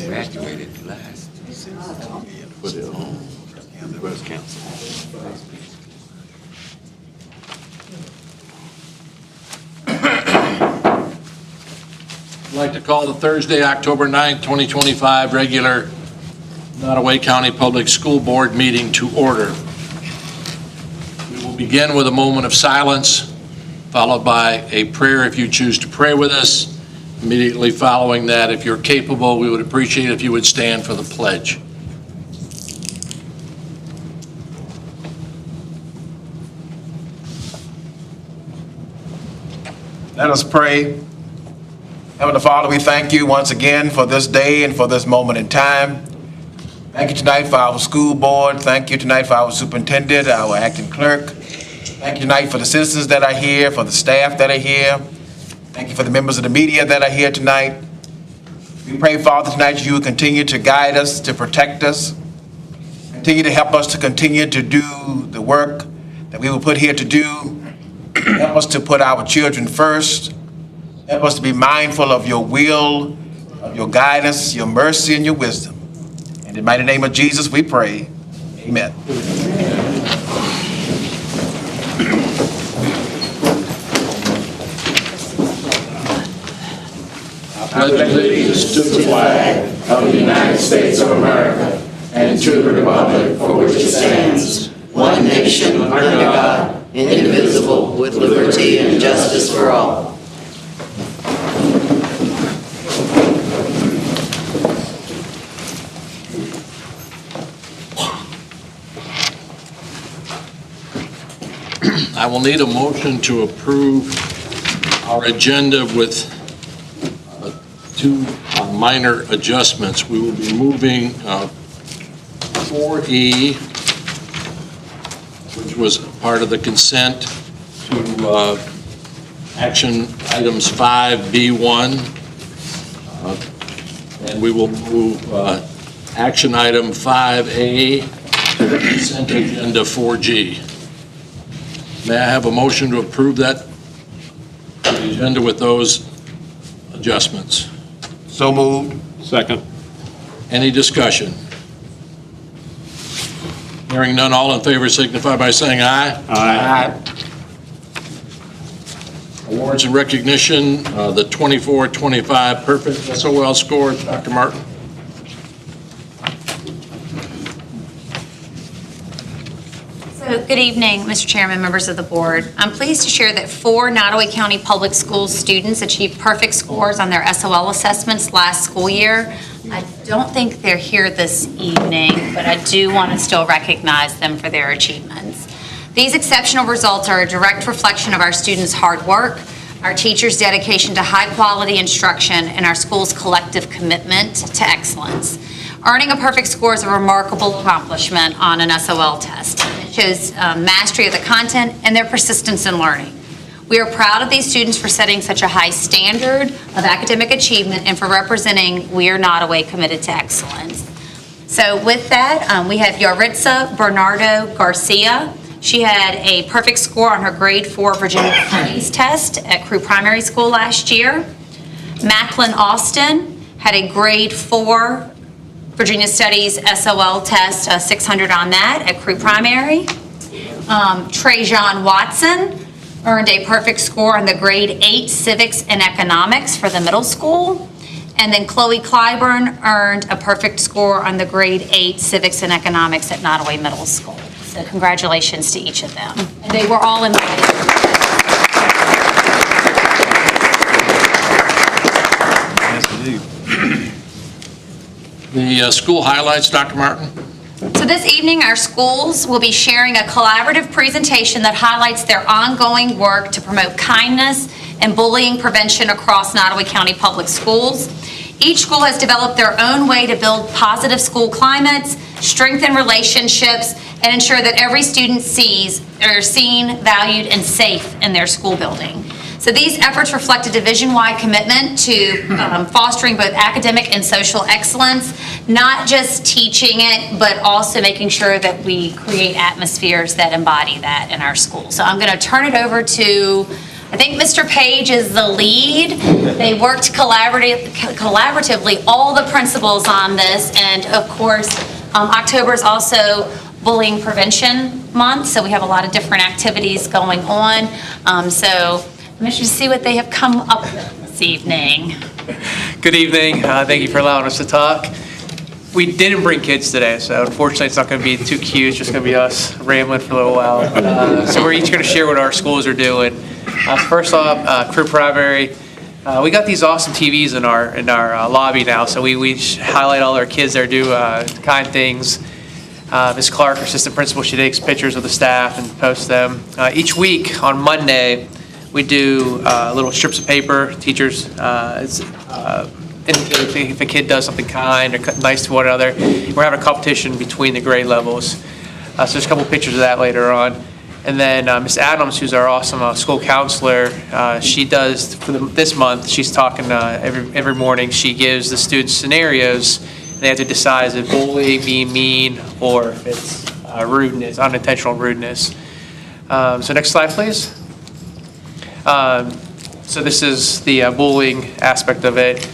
Graduated last. For the breast cancer. I'd like to call the Thursday, October 9th, 2025 regular Nottoway County Public School Board meeting to order. We will begin with a moment of silence, followed by a prayer if you choose to pray with us. Immediately following that, if you're capable, we would appreciate if you would stand for the pledge. Let us pray. Heavenly Father, we thank you once again for this day and for this moment in time. Thank you tonight for our school board. Thank you tonight for our superintendent, our acting clerk. Thank you tonight for the citizens that are here, for the staff that are here. Thank you for the members of the media that are here tonight. We pray, Father, tonight you will continue to guide us, to protect us, continue to help us to continue to do the work that we were put here to do. Help us to put our children first. Help us to be mindful of your will, of your guidance, your mercy, and your wisdom. In the mighty name of Jesus, we pray. Amen. I pledge allegiance to the flag of the United States of America and to the republic for which it stands, one nation under God, indivisible, with liberty and justice for all. I will need a motion to approve our agenda with two minor adjustments. We will be moving 4E, which was part of the consent, to action items 5B1. And we will move action item 5A to the consent agenda 4G. May I have a motion to approve that agenda with those adjustments? So moved. Second. Any discussion? Hearing none, all in favor signify by saying aye. Aye. Awards and recognition, the 24-25 perfect SOL score, Dr. Martin. Good evening, Mr. Chairman, members of the board. I'm pleased to share that 4 Nottoway County Public Schools students achieved perfect scores on their SOL assessments last school year. I don't think they're here this evening, but I do want to still recognize them for their achievements. These exceptional results are a direct reflection of our students' hard work, our teachers' dedication to high-quality instruction, and our school's collective commitment to excellence. Earning a perfect score is a remarkable accomplishment on an SOL test. It shows mastery of the content and their persistence in learning. We are proud of these students for setting such a high standard of academic achievement and for representing We Are Nottoway Committed to Excellence. So with that, we have Yaritza Bernardo Garcia. She had a perfect score on her grade 4 Virginia Studies test at Crew Primary School last year. Macklin Austin had a grade 4 Virginia Studies SOL test, 600 on that at Crew Primary. Trajan Watson earned a perfect score on the grade 8 Civics and Economics for the middle school. And then Chloe Clyburn earned a perfect score on the grade 8 Civics and Economics at Nottoway Middle School. So congratulations to each of them. And they were all invited. The school highlights, Dr. Martin. So this evening, our schools will be sharing a collaborative presentation that highlights their ongoing work to promote kindness and bullying prevention across Nottoway County Public Schools. Each school has developed their own way to build positive school climates, strengthen relationships, and ensure that every student are seen, valued, and safe in their school building. So these efforts reflect a division-wide commitment to fostering both academic and social excellence, not just teaching it, but also making sure that we create atmospheres that embody that in our schools. So I'm going to turn it over to I think Mr. Page is the lead. They worked collaboratively, all the principals on this, and of course, October is also Bullying Prevention Month, so we have a lot of different activities going on. So I'm interested to see what they have come up with this evening. Good evening. Thank you for allowing us to talk. We didn't bring kids today, so unfortunately it's not going to be too cute. It's just going to be us rambling for a little while. So we're each going to share what our schools are doing. First off, Crew Primary. We got these awesome TVs in our lobby now, so we highlight all our kids that do kind things. Ms. Clark, our assistant principal, she takes pictures of the staff and posts them. Each week on Monday, we do little strips of paper. Teachers indicate if a kid does something kind or nice to one another. We're having a competition between the grade levels. So there's a couple pictures of that later on. And then Ms. Adams, who's our awesome school counselor, she does, for this month, she's talking every morning. She gives the students scenarios, and they have to decide is it bullying, being mean, or if it's rudeness, unintentional rudeness. So next slide, please. So this is the bullying aspect of it.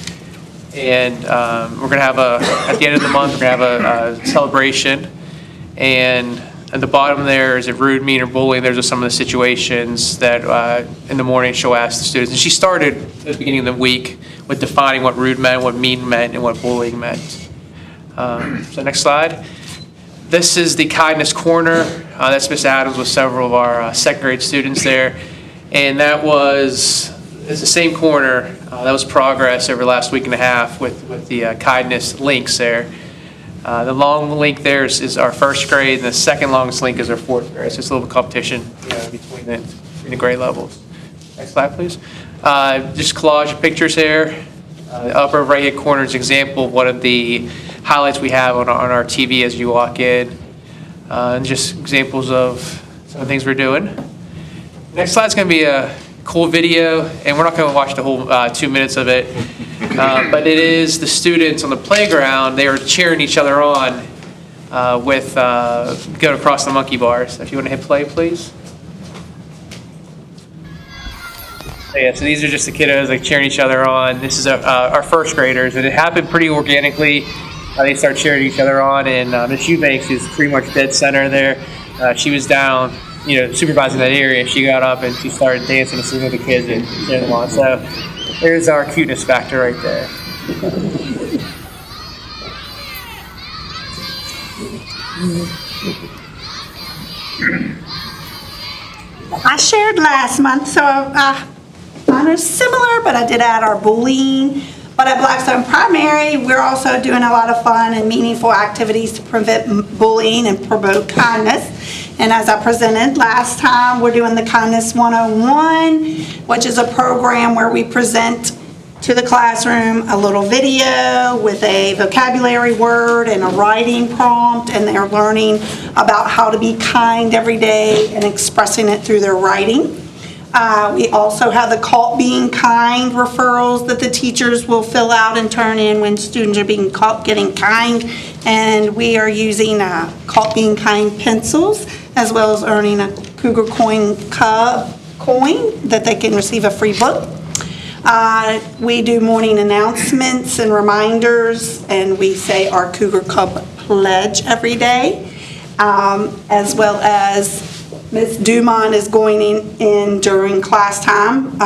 And we're going to have at the end of the month, we're going to have a celebration. And at the bottom there is it rude, mean, or bullying. There's some of the situations that in the morning she'll ask the students. And she started at the beginning of the week with defining what rude meant, what mean meant, and what bullying meant. So next slide. This is the kindness corner. That's Miss Adams with several of our second grade students there. And it's the same corner. That was progress over the last week and a half with the kindness links there. The long link there is our first grade, and the second longest link is our fourth grade. So it's a little bit of competition between the grade levels. Next slide, please. Just collage of pictures here. The upper right-hand corner is an example of one of the highlights we have on our TV as you walk in. And just examples of some of the things we're doing. Next slide is going to be a cool video, and we're not going to watch the whole 2 minutes of it, but it is the students on the playground. They are cheering each other on with going across the monkey bars. If you want to hit play, please. So yeah, so these are just the kiddos like cheering each other on. This is our first graders, and it happened pretty organically. They start cheering each other on, and Ms. Eubanks, who's pretty much dead center there, she was down, supervising that area. She got up and she started dancing and singing with the kids and cheering them on. So there's our cuteness factor right there. I shared last month, so mine is similar, but I did add our bullying. But at Blackstone Primary, we're also doing a lot of fun and meaningful activities to prevent bullying and promote kindness. And as I presented last time, we're doing the Kindness 101, which is a program where we present to the classroom a little video with a vocabulary word and a writing prompt, and they're learning about how to be kind every day and expressing it through their writing. We also have the Caught Being Kind referrals that the teachers will fill out and turn in when students are being caught getting kind. And we are using Caught Being Kind pencils, as well as earning a Cougar Coin coin that they can receive a free book. We do morning announcements and reminders, and we say our Cougar Cub pledge every day, as well as Ms. Dumont is going in during class time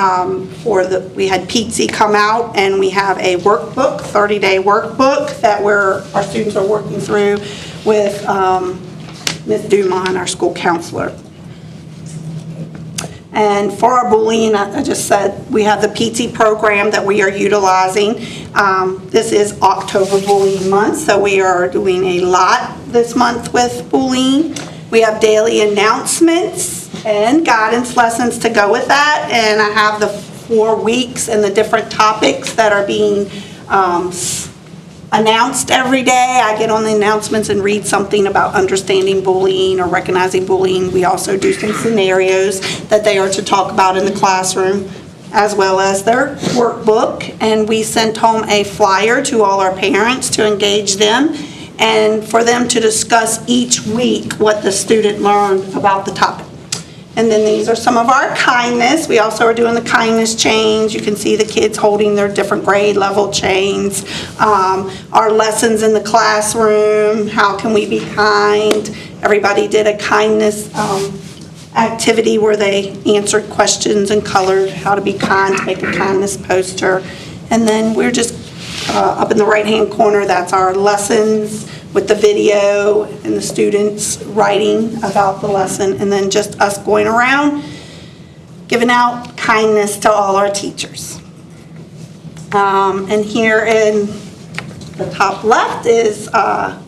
we had Pizzi come out, and we have a workbook, 30-day workbook that our students are working through with Ms. Dumont, our school counselor. And for our bullying, I just said we have the PT program that we are utilizing. This is October Bullying Month, so we are doing a lot this month with bullying. We have daily announcements and guidance lessons to go with that, and I have the 4 weeks and the different topics that are being announced every day. I get on the announcements and read something about understanding bullying or recognizing bullying. We also do some scenarios that they are to talk about in the classroom, as well as their workbook. And we sent home a flyer to all our parents to engage them and for them to discuss each week what the student learned about the topic. And then these are some of our kindness. We also are doing the kindness chains. You can see the kids holding their different grade level chains. Our lessons in the classroom, how can we be kind? Everybody did a kindness activity where they answered questions and colored how to be kind, to make a kindness poster. And then we're just up in the right-hand corner, that's our lessons with the video and the students writing about the lesson, and then just us going around giving out kindness to all our teachers. And here in the top left is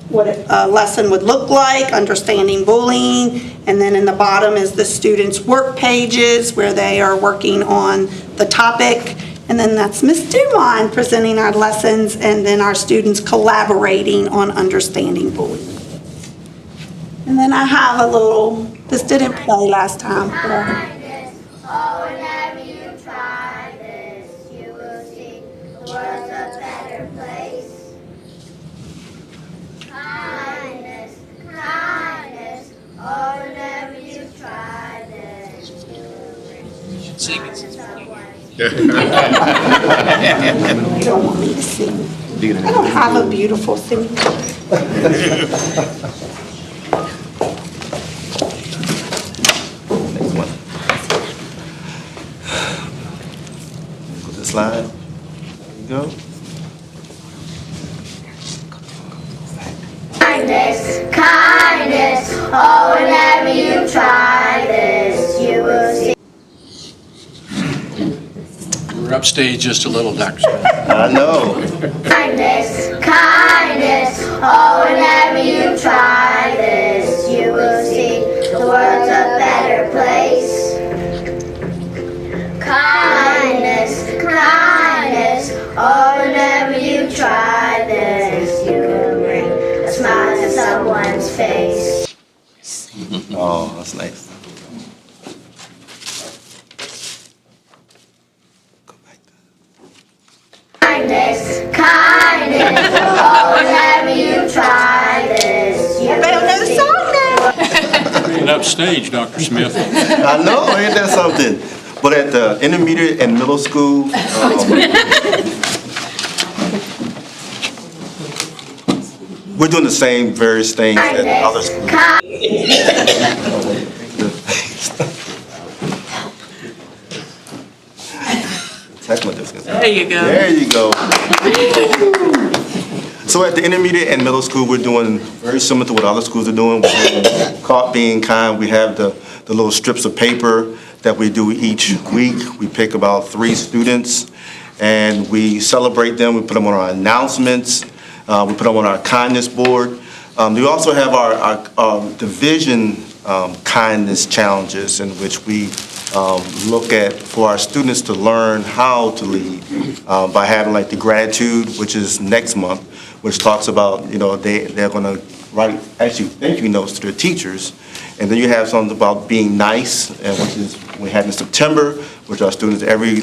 what a lesson would look like, understanding bullying, and then in the bottom is the students' work pages where they are working on the topic. And then that's Ms. Dumont presenting our lessons, and then our students collaborating on understanding bullying. And then I have a little, this didn't play last time. Oh, whenever you try this, you will see the world's a better place. Kindness, kindness, oh, whenever you try this, you will reach someone's You don't want me to sing. I don't have a beautiful singing voice. Next one. Go to the slide. There you go. kindness, kindness, oh, whenever you try this, you will see. We're upstage just a little, Dr. Smith. I know. Kindness, kindness, oh, whenever you try this, you will see the world's a better place. Kindness, kindness, oh, whenever you try this, you can bring a smile to someone's face. Oh, that's nice. Kindness, kindness, oh, whenever you try this, you Everybody know the song now. Being upstage, Dr. Smith. I know, ain't that something? But at the intermediate and middle school, we're doing the same various things at other schools. There you go. There you go. So at the intermediate and middle school, we're doing very similar to what other schools are doing. We're doing Caught Being Kind. We have the little strips of paper that we do each week. We pick about 3 students, and we celebrate them. We put them on our announcements. We put them on our kindness board. We also have our division kindness challenges, in which we look at for our students to learn how to lead by having like the gratitude, which is next month, which talks about, they're going to write actually thank you notes to their teachers. And then you have something about being nice, and which is we have in September, which our students every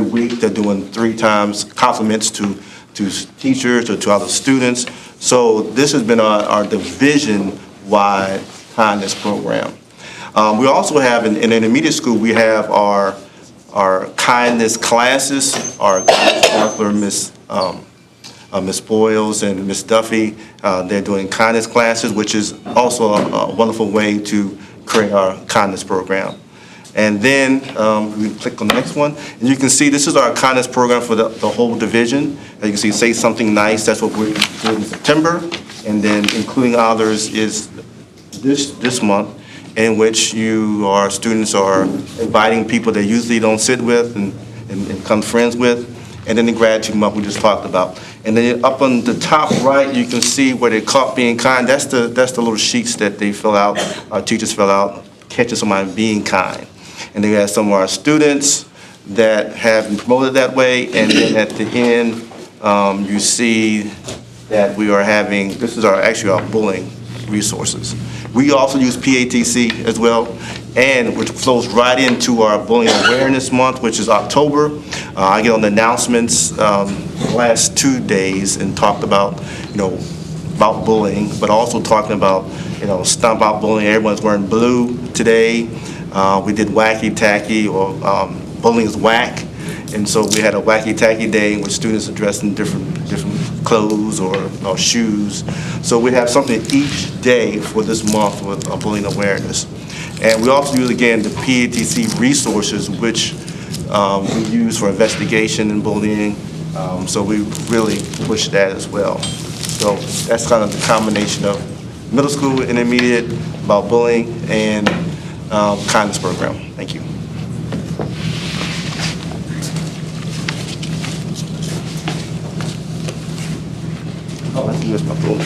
week they're doing 3 times compliments to teachers or to other students. So this has been our division-wide kindness program. We also have in intermediate school, we have our kindness classes. Our guidance counselor, Miss Boyles and Miss Duffy, they're doing kindness classes, which is also a wonderful way to create our kindness program. And then we click on the next one, and you can see this is our kindness program for the whole division. As you can see, Say Something Nice, that's what we're doing in September, and then including others is this month, in which our students are inviting people they usually don't sit with and become friends with. And then the gratitude month we just talked about. And then up on the top right, you can see where they're Caught Being Kind. That's the little sheets that they fill out, our teachers fill out, catching somebody being kind. And then we have some of our students that have been promoted that way. And then at the end, you see that we are having, this is actually our bullying resources. We also use PATC as well, and which flows right into our Bullying Awareness Month, which is October. I get on the announcements the last 2 days and talked about, about bullying, but also talking about, Stomp Out Bullying. Everyone's wearing blue today. We did wacky tacky, or bullying is whack. And so we had a wacky tacky day in which students are dressed in different clothes or shoes. So we have something each day for this month with bullying awareness. And we also use, again, the PATC resources, which we use for investigation and bullying. So we really push that as well. So that's kind of the combination of middle school, intermediate, about bullying, and kindness program. Thank you. Oh, that's just my phone.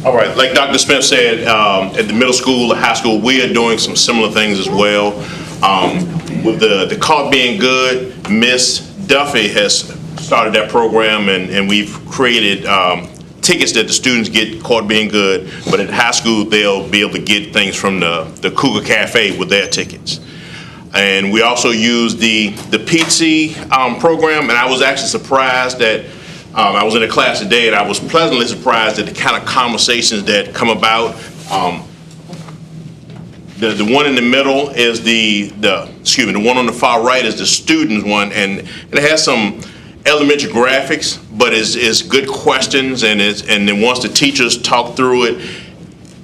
All right, like Dr. Smith said, at the middle school, the high school, we are doing some similar things as well. With the Caught Being Good, Miss Duffy has started that program, and we've created tickets that the students get Caught Being Good, but at high school, they'll be able to get things from the Cougar Cafe with their tickets. And we also use the PT program, and I was actually surprised that I was in a class today, and I was pleasantly surprised at the kind of conversations that come about. The one in the middle is the one on the far right is the students one, and it has some elementary graphics, but it's good questions, and then once the teachers talk through it,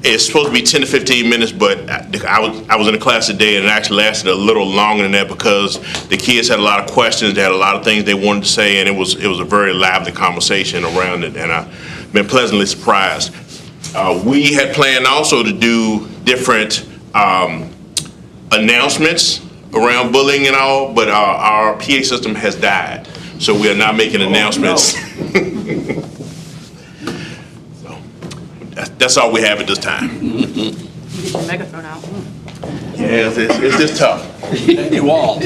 it's supposed to be 10 to 15 minutes, but I was in a class today, and it actually lasted a little longer than that because the kids had a lot of questions, they had a lot of things they wanted to say, and it was a very lively conversation around it, and I've been pleasantly surprised. We had planned also to do different announcements around bullying and all, but our PA system has died, so we are not making announcements. No. That's all we have at this time. Get your megaphone out. Yeah, it's just tough. You all.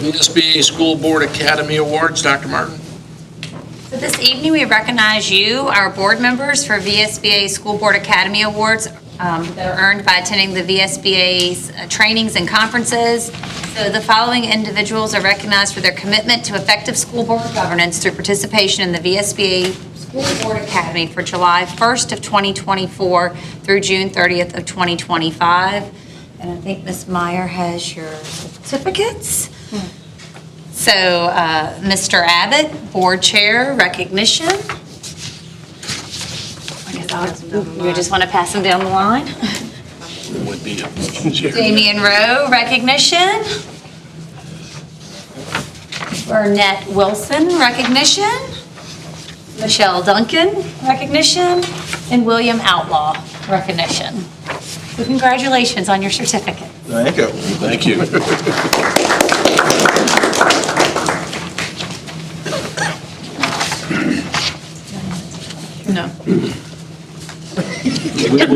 VSBA School Board Academy Awards, Dr. Martin. So this evening, we recognize you, our board members, for VSBA School Board Academy Awards that are earned by attending the VSBA's trainings and conferences. So the following individuals are recognized for their commitment to effective school board governance through participation in the VSBA School Board Academy for July 1st of 2024 through June 30th of 2025. And I think Ms. Meyer has your certificates. So, Mr. Abbott, Board Chair, recognition. I guess you just want to pass them down the line? Would be Damian Rowe, recognition. Burnett Wilson, recognition. Michelle Duncan, recognition. And William Outlaw, recognition. So congratulations on your certificate. Thank you. Thank you. No. We will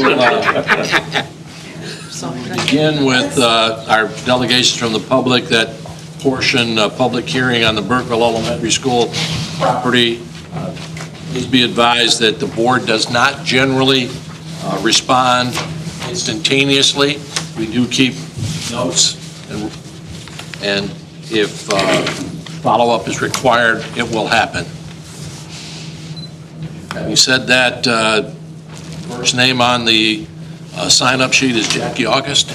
begin with our delegations from the public. That portion, public hearing on the Burkeville Elementary School property. Please be advised that the board does not generally respond instantaneously. We do keep notes, and if follow-up is required, it will happen. Having said that, first name on the sign-up sheet is Jackie August.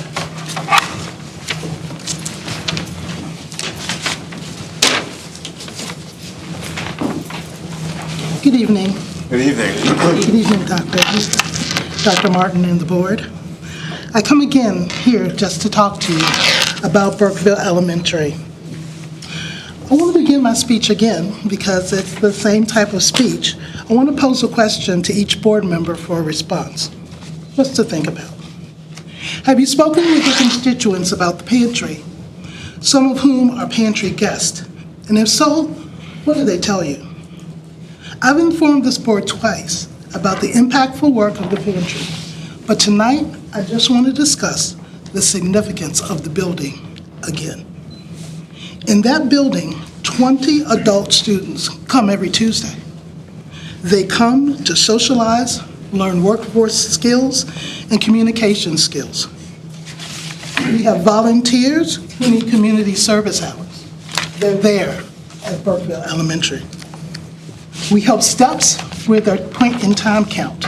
Good evening. Good evening. Good evening, Dr. Martin and the board. I come again here just to talk to you about Burkeville Elementary. I want to begin my speech again because it's the same type of speech. I want to pose a question to each board member for a response, just to think about. Have you spoken with your constituents about the pantry, some of whom are pantry guests? And if so, what do they tell you? I've informed this board twice about the impactful work of the pantry, but tonight I just want to discuss the significance of the building again. In that building, 20 adult students come every Tuesday. They come to socialize, learn workforce skills, and communication skills. We have volunteers who need community service hours. They're there at Burkeville Elementary. We help steps with their point-in-time count.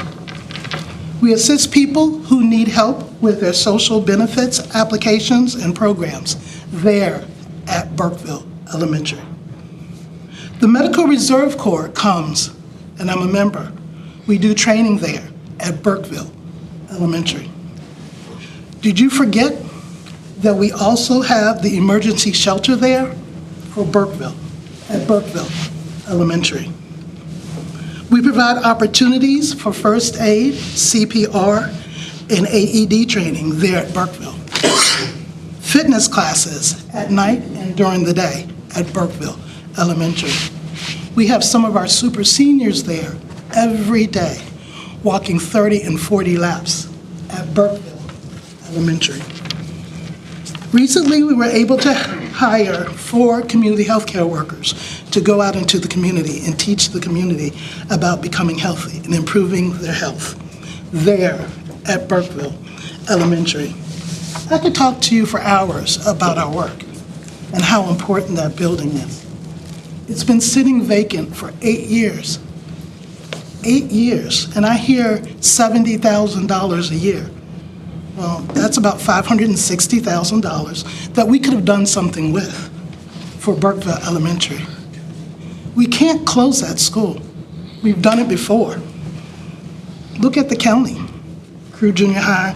We assist people who need help with their social benefits, applications, and programs there at Burkeville Elementary. The Medical Reserve Corps comes, and I'm a member. We do training there at Burkeville Elementary. Did you forget that we also have the emergency shelter there for Burkeville, at Burkeville Elementary? We provide opportunities for first aid, CPR, and AED training there at Burkeville. Fitness classes at night and during the day at Burkeville Elementary. We have some of our super seniors there every day, walking 30 and 40 laps at Burkeville Elementary. Recently, we were able to hire 4 community healthcare workers to go out into the community and teach the community about becoming healthy and improving their health there at Burkeville Elementary. I could talk to you for hours about our work and how important that building is. It's been sitting vacant for 8 years. 8 years, and I hear $70,000 a year. Well, that's about $560,000 that we could have done something with for Burkeville Elementary. We can't close that school. We've done it before. Look at the county, Crew Junior High,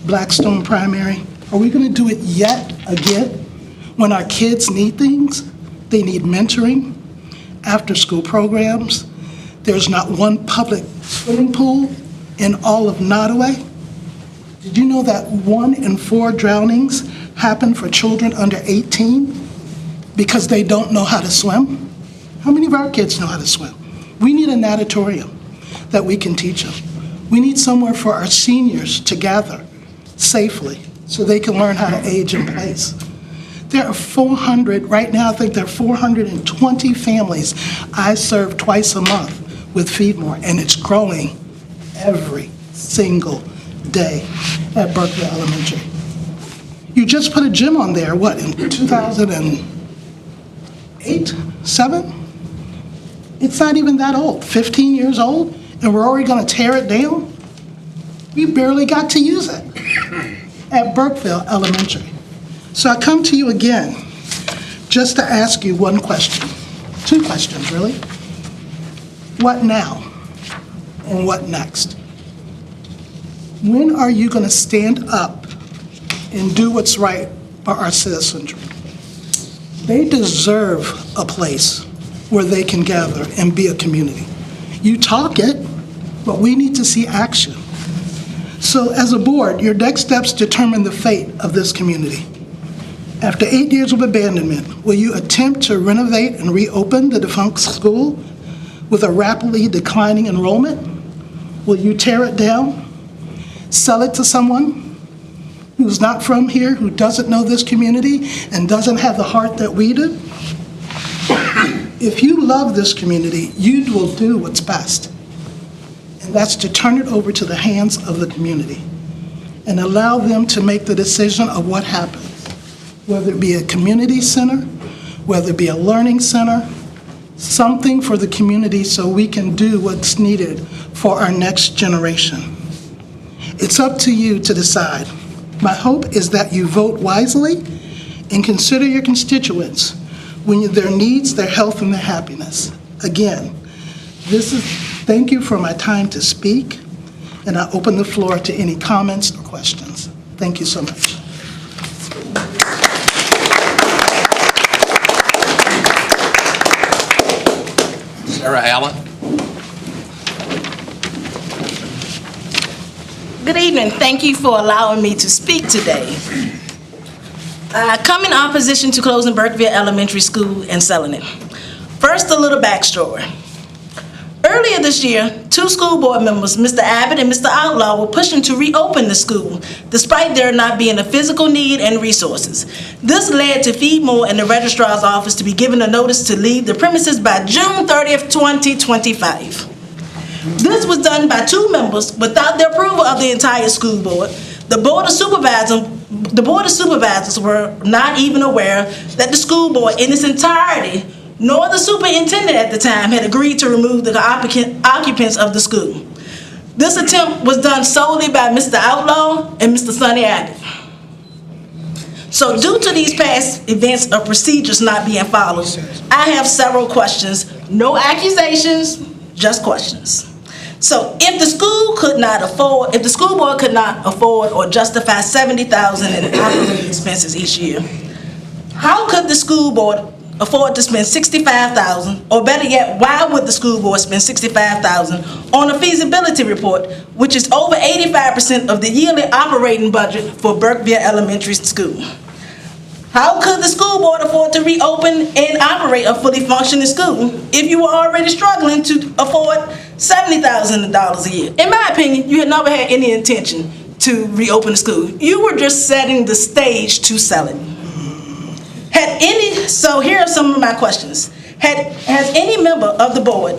Blackstone Primary. Are we going to do it yet again when our kids need things? They need mentoring, after-school programs. There's not one public swimming pool in all of Nottoway. Did you know that 1 in 4 drownings happen for children under 18 because they don't know how to swim? How many of our kids know how to swim? We need a natatorium that we can teach them. We need somewhere for our seniors to gather safely so they can learn how to age in place. There are 400, right now I think there are 420 families I serve twice a month with Feed More, and it's growing every single day at Burkeville Elementary. You just put a gym on there, what, in 2008, 7? It's not even that old, 15 years old, and we're already going to tear it down? We barely got to use it at Burkeville Elementary. So I come to you again just to ask you one question, 2 questions really. What now and what next? When are you going to stand up and do what's right for our citizenry? They deserve a place where they can gather and be a community. You talk it, but we need to see action. So as a board, your next steps determine the fate of this community. After 8 years of abandonment, will you attempt to renovate and reopen the defunct school with a rapidly declining enrollment? Will you tear it down? Sell it to someone who's not from here, who doesn't know this community, and doesn't have the heart that we do? If you love this community, you will do what's best. And that's to turn it over to the hands of the community and allow them to make the decision of what happens, whether it be a community center, whether it be a learning center, something for the community so we can do what's needed for our next generation. It's up to you to decide. My hope is that you vote wisely and consider your constituents when their needs, their health, and their happiness. Again, thank you for my time to speak, and I open the floor to any comments or questions. Thank you so much. Sarah Allen. Good evening. Thank you for allowing me to speak today. I come in opposition to closing Burkeville Elementary School and selling it. First, a little backstory. Earlier this year, 2 school board members, Mr. Abbott and Mr. Outlaw, were pushing to reopen the school, despite there not being a physical need and resources. This led to Feed More and the registrar's office to be given a notice to leave the premises by June 30th, 2025. This was done by 2 members without the approval of the entire school board. The board of supervisors were not even aware that the school board in its entirety nor the superintendent at the time had agreed to remove the occupants of the school. This attempt was done solely by Mr. Outlaw and Mr. Sonny Abbott. So due to these past events of procedures not being followed, I have several questions. No accusations, just questions. So if the school board could not afford or justify $70,000 in operating expenses each year, how could the school board afford to spend $65,000, or better yet, why would the school board spend $65,000 on a feasibility report, which is over 85% of the yearly operating budget for Burkeville Elementary School? How could the school board afford to reopen and operate a fully functioning school if you were already struggling to afford $70,000 a year? In my opinion, you had never had any intention to reopen the school. You were just setting the stage to sell it. So here are some of my questions. Has any member of the board,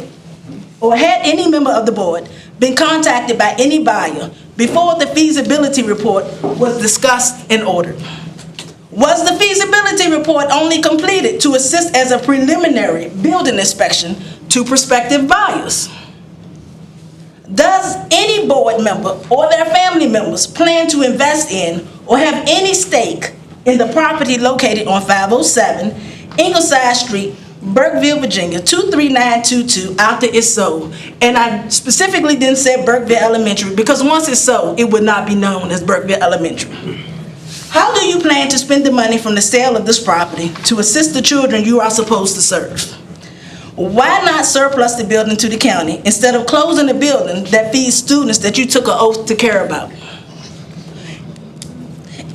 or had any member of the board, been contacted by any buyer before the feasibility report was discussed and ordered? Was the feasibility report only completed to assist as a preliminary building inspection to prospective buyers? Does any board member or their family members plan to invest in or have any stake in the property located on 507 Ingleside Street, Burkeville, Virginia, 23922, after it's sold? And I specifically didn't say Burkeville Elementary because once it's sold, it would not be known as Burkeville Elementary. How do you plan to spend the money from the sale of this property to assist the children you are supposed to serve? Why not surplus the building to the county instead of closing the building that feeds students that you took an oath to care about?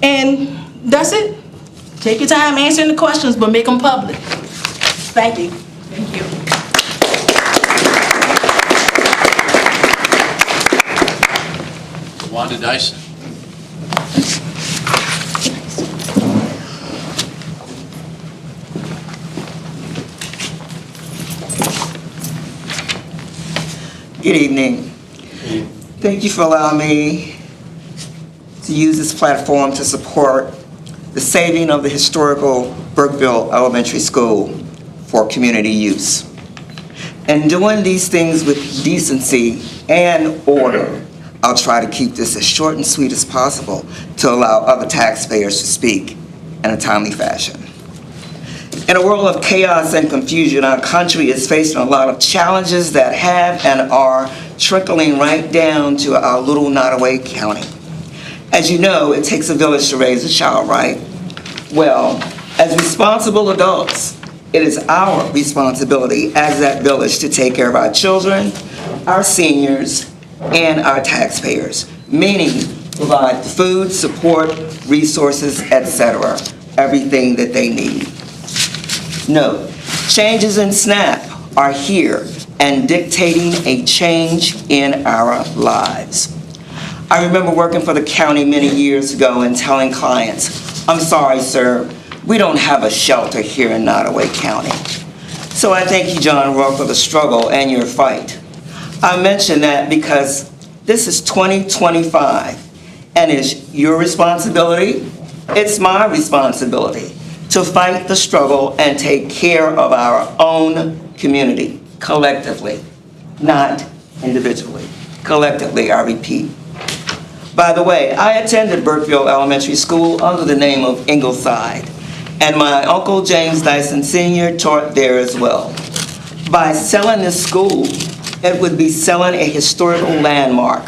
And that's it. Take your time answering the questions, but make them public. Thank you. Thank you. Wanda Dyson. Good evening. Thank you for allowing me to use this platform to support the saving of the historical Burkeville Elementary School for community use. And doing these things with decency and order, I'll try to keep this as short and sweet as possible to allow other taxpayers to speak in a timely fashion. In a world of chaos and confusion, our country is facing a lot of challenges that have and are trickling right down to our little Nottoway County. As you know, it takes a village to raise a child, right? Well, as responsible adults, it is our responsibility as that village to take care of our children, our seniors, and our taxpayers, meaning provide food, support, resources, etc., everything that they need. Note, changes in SNAP are here and dictating a change in our lives. I remember working for the county many years ago and telling clients, "I'm sorry, sir, we don't have a shelter here in Nottoway County." So I thank you, John Rourke, for the struggle and your fight. I mention that because this is 2025, and it's your responsibility, it's my responsibility to fight the struggle and take care of our own community, collectively, not individually. Collectively, I repeat. By the way, I attended Burkeville Elementary School under the name of Ingleside, and my Uncle James Dyson Sr. taught there as well. By selling this school, it would be selling a historical landmark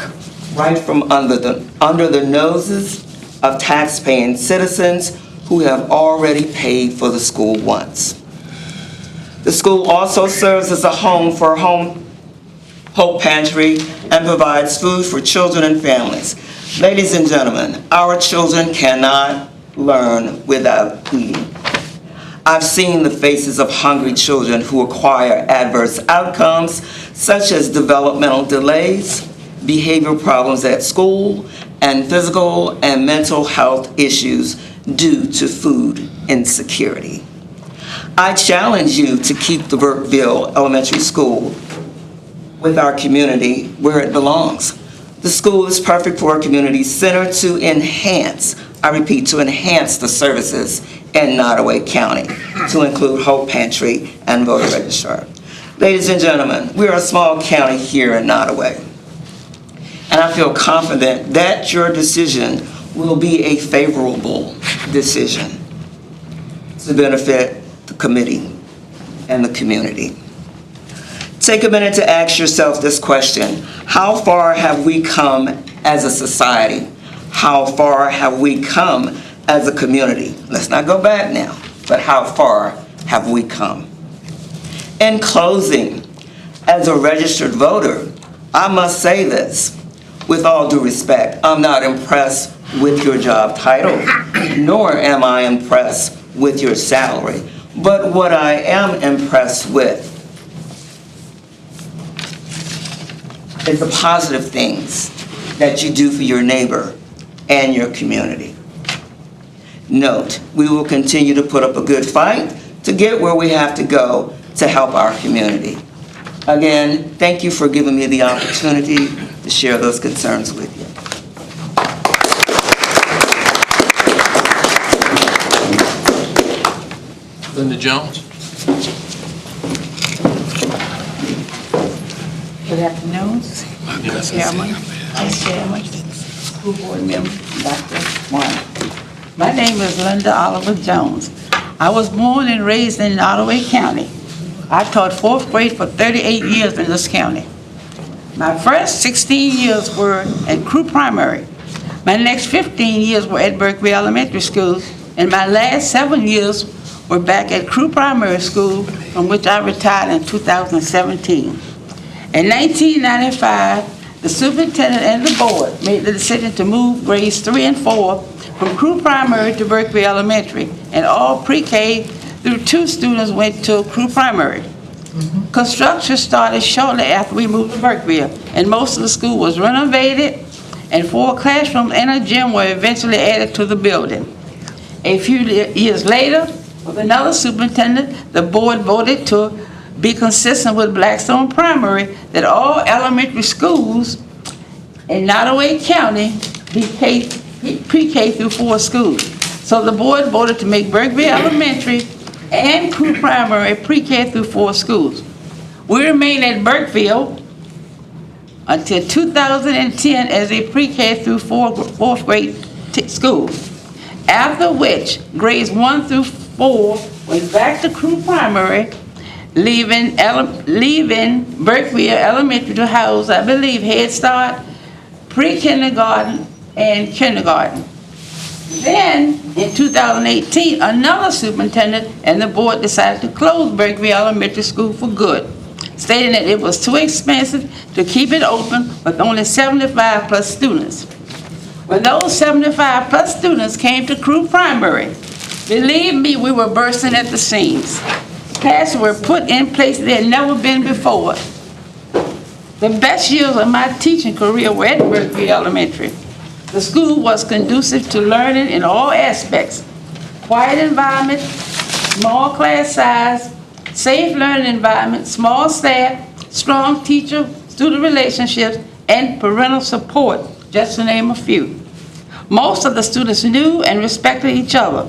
right from under the noses of taxpaying citizens who have already paid for the school once. The school also serves as a home for Hope Pantry and provides food for children and families. Ladies and gentlemen, our children cannot learn without eating. I've seen the faces of hungry children who acquire adverse outcomes such as developmental delays, behavioral problems at school, and physical and mental health issues due to food insecurity. I challenge you to keep the Burkeville Elementary School with our community where it belongs. The school is perfect for a community center to enhance, I repeat, to enhance the services in Nottoway County, to include Hope Pantry and voter registrar. Ladies and gentlemen, we are a small county here in Nottoway, and I feel confident that your decision will be a favorable decision to benefit the committee and the community. Take a minute to ask yourself this question: how far have we come as a society? How far have we come as a community? Let's not go back now, but how far have we come? In closing, as a registered voter, I must say this, with all due respect, I'm not impressed with your job title, nor am I impressed with your salary. But what I am impressed with is the positive things that you do for your neighbor and your community. Note, we will continue to put up a good fight to get where we have to go to help our community. Again, thank you for giving me the opportunity to share those concerns with you. Linda Jones. Good afternoon, Chairman, Vice Chairman, School Board Member, Dr. Martin. My name is Linda Oliver Jones. I was born and raised in Nottoway County. I taught 4th grade for 38 years in this county. My first 16 years were at Crew Primary. My next 15 years were at Berkeley Elementary School, and my last 7 years were back at Crew Primary School, from which I retired in 2017. In 1995, the superintendent and the board made the decision to move grades 3 and 4 from Crew Primary to Berkeley Elementary, and all pre-K through 2 students went to Crew Primary. Construction started shortly after we moved to Berkeley, and most of the school was renovated, and 4 classrooms and a gym were eventually added to the building. A few years later, with another superintendent, the board voted to be consistent with Blackstone Primary that all elementary schools in Nottoway County be pre-K through 4 schools. So the board voted to make Berkeley Elementary and Crew Primary pre-K through 4 schools. We remained at Burkeville until 2010 as a pre-K through 4th grade school, after which grades 1 through 4 went back to Crew Primary, leaving Berkeville Elementary to house, I believe, Head Start, pre-kindergarten, and kindergarten. Then, in 2018, another superintendent and the board decided to close Berkeville Elementary School for good, stating that it was too expensive to keep it open with only 75 plus students. When those 75 plus students came to Crew Primary, believe me, we were bursting at the seams. Classes were put in places they had never been before. The best years of my teaching career were at Berkeville Elementary. The school was conducive to learning in all aspects: quiet environment, small class size, safe learning environment, small staff, strong teacher-student relationships, and parental support, just to name a few. Most of the students knew and respected each other.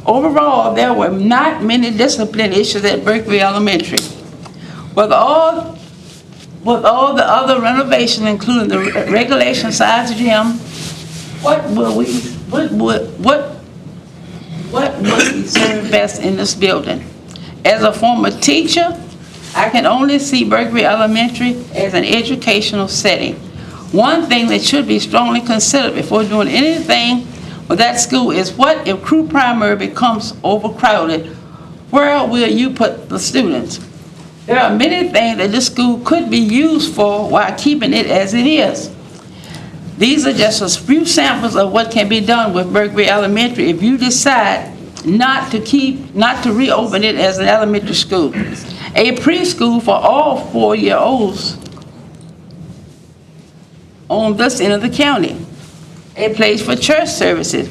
Overall, there were not many discipline issues at Berkeville Elementary. With all the other renovations, including the regulation size gym, what would we serve best in this building? As a former teacher, I can only see Berkeville Elementary as an educational setting. One thing that should be strongly considered before doing anything with that school is, what if Crew Primary becomes overcrowded? Where will you put the students? There are many things that this school could be used for while keeping it as it is. These are just a few samples of what can be done with Berkeville Elementary if you decide not to reopen it as an elementary school. A preschool for all 4-year-olds on this end of the county. A place for church services.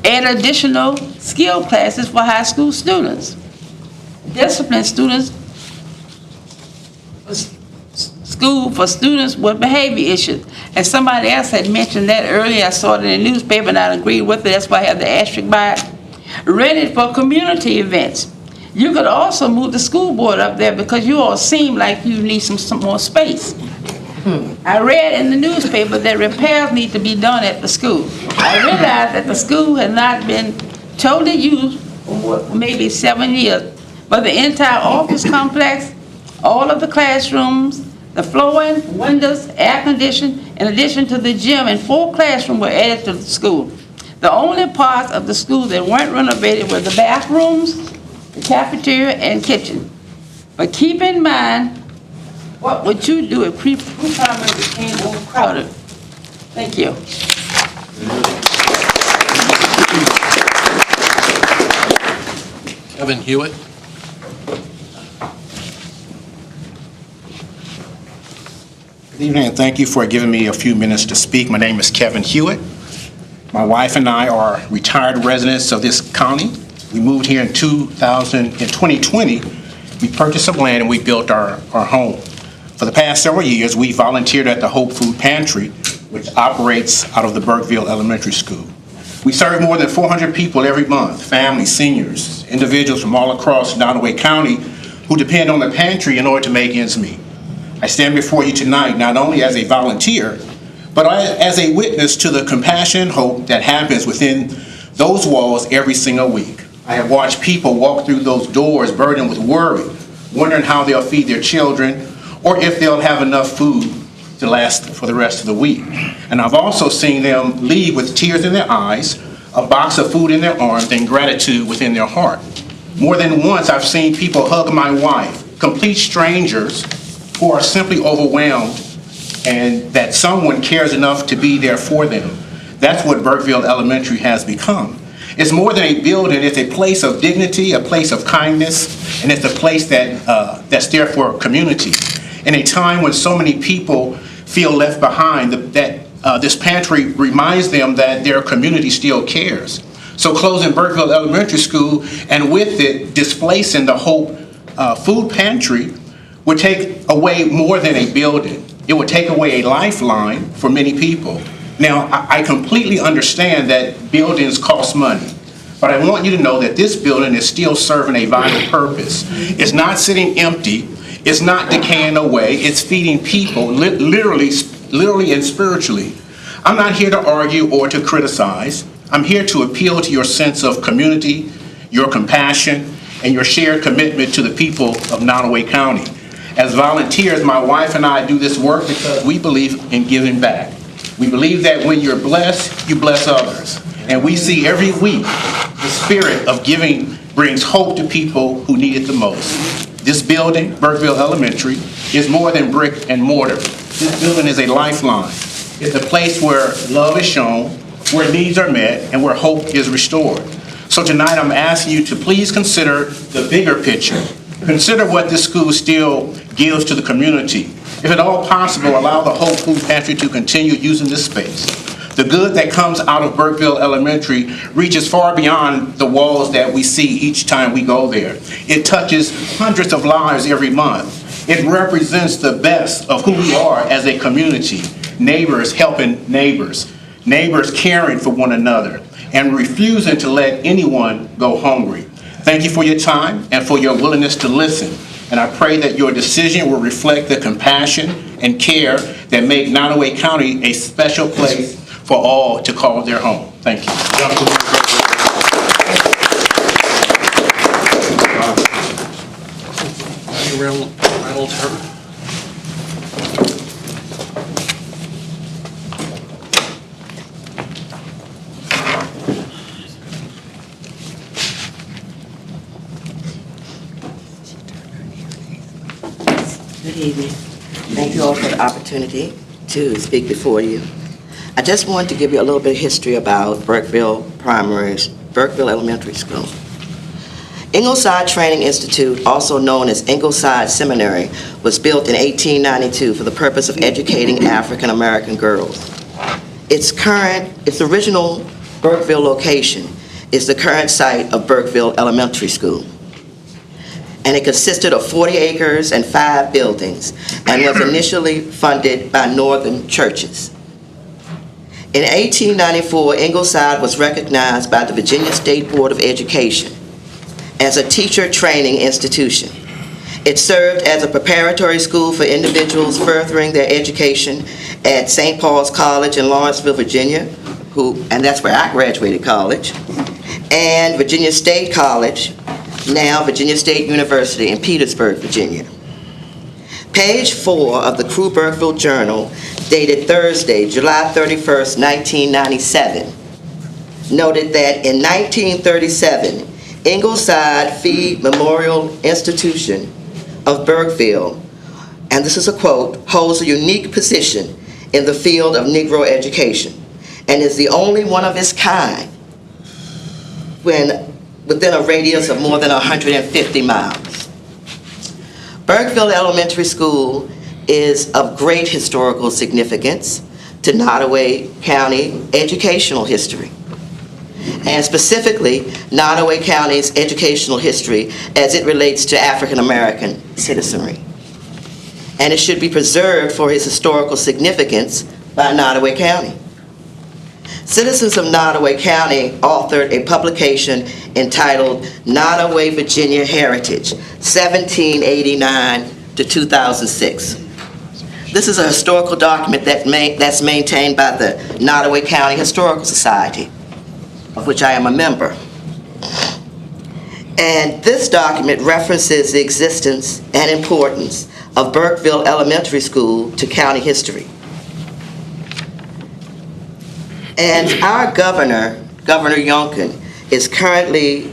Add additional skill classes for high school students. Discipline students. School for students with behavior issues. And somebody else had mentioned that earlier. I saw it in the newspaper and I agreed with it. That's why I have the asterisk by it. rented for community events. You could also move the school board up there because you all seem like you need some more space. I read in the newspaper that repairs need to be done at the school. I realized that the school has not been totally used for maybe 7 years, but the entire office complex, all of the classrooms, the flooring, windows, air conditioning, in addition to the gym and 4 classrooms were added to the school. The only parts of the school that weren't renovated were the bathrooms, the cafeteria, and kitchen. But keep in mind, what would you do if pre-primary became overcrowded? Thank you. Kevin Hewitt. Good evening, and thank you for giving me a few minutes to speak. My name is Kevin Hewitt. My wife and I are retired residents of this county. We moved here in 2020. We purchased some land and we built our home. For the past several years, we volunteered at the Hope Food Pantry, which operates out of the Burkeville Elementary School. We serve more than 400 people every month, families, seniors, individuals from all across Nottoway County who depend on the pantry in order to make ends meet. I stand before you tonight not only as a volunteer, but as a witness to the compassion and hope that happens within those walls every single week. I have watched people walk through those doors burdened with worry, wondering how they'll feed their children or if they'll have enough food to last for the rest of the week. And I've also seen them leave with tears in their eyes, a box of food in their arms, and gratitude within their heart. More than once, I've seen people hug my wife, complete strangers who are simply overwhelmed and that someone cares enough to be there for them. That's what Burkeville Elementary has become. It's more than a building, it's a place of dignity, a place of kindness, and it's a place that's there for community. In a time when so many people feel left behind, this pantry reminds them that their community still cares. So closing Burkeville Elementary School and with it displacing the Hope Food Pantry would take away more than a building. It would take away a lifeline for many people. Now, I completely understand that buildings cost money, but I want you to know that this building is still serving a vital purpose. It's not sitting empty. It's not decaying away. It's feeding people, literally and spiritually. I'm not here to argue or to criticize. I'm here to appeal to your sense of community, your compassion, and your shared commitment to the people of Nottoway County. As volunteers, my wife and I do this work because we believe in giving back. We believe that when you're blessed, you bless others. And we see every week the spirit of giving brings hope to people who need it the most. This building, Burkeville Elementary, is more than brick and mortar. This building is a lifeline. It's a place where love is shown, where needs are met, and where hope is restored. So tonight I'm asking you to please consider the bigger picture. Consider what this school still gives to the community. If at all possible, allow the Hope Food Pantry to continue using this space. The good that comes out of Burkeville Elementary reaches far beyond the walls that we see each time we go there. It touches hundreds of lives every month. It represents the best of who we are as a community. Neighbors helping neighbors. Neighbors caring for one another and refusing to let anyone go hungry. Thank you for your time and for your willingness to listen. And I pray that your decision will reflect the compassion and care that make Nottoway County a special place for all to call their home. Thank you. Reynolds. Good evening. Thank you all for the opportunity to speak before you. I just wanted to give you a little bit of history about Burkeville Elementary School. Ingleside Training Institute, also known as Ingleside Seminary, was built in 1892 for the purpose of educating African American girls. Its original Burkeville location is the current site of Burkeville Elementary School. And it consisted of 40 acres and 5 buildings and was initially funded by Northern churches. In 1894, Ingleside was recognized by the Virginia State Board of Education as a teacher training institution. It served as a preparatory school for individuals furthering their education at St. Paul's College in Lawrenceville, Virginia, and that's where I graduated college, and Virginia State College, now Virginia State University in Petersburg, Virginia. Page 4 of the Crew Burkeville Journal, dated Thursday, July 31st, 1997, noted that in 1937, Ingleside Fee Memorial Institution of Burkeville, and this is a quote, holds a unique position in the field of Negro education and is the only one of its kind within a radius of more than 150 miles. Burkeville Elementary School is of great historical significance to Nottoway County educational history, and specifically Nottoway County's educational history as it relates to African American citizenry. And it should be preserved for its historical significance by Nottoway County. Citizens of Nottoway County authored a publication entitled Nottoway, Virginia Heritage, 1789 to 2006. This is a historical document that's maintained by the Nottoway County Historical Society, of which I am a member. And this document references the existence and importance of Burkeville Elementary School to county history. And our governor, Governor Youngkin, is currently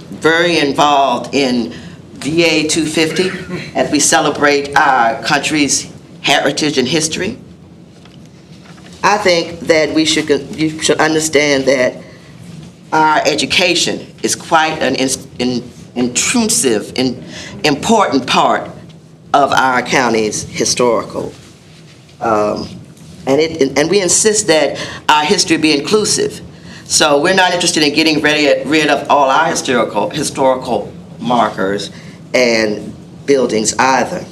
very involved in VA 250 as we celebrate our country's heritage and history. I think that you should understand that our education is quite an intrusive and important part of our county's historical. And we insist that our history be inclusive. So we're not interested in getting rid of all our historical markers and buildings either.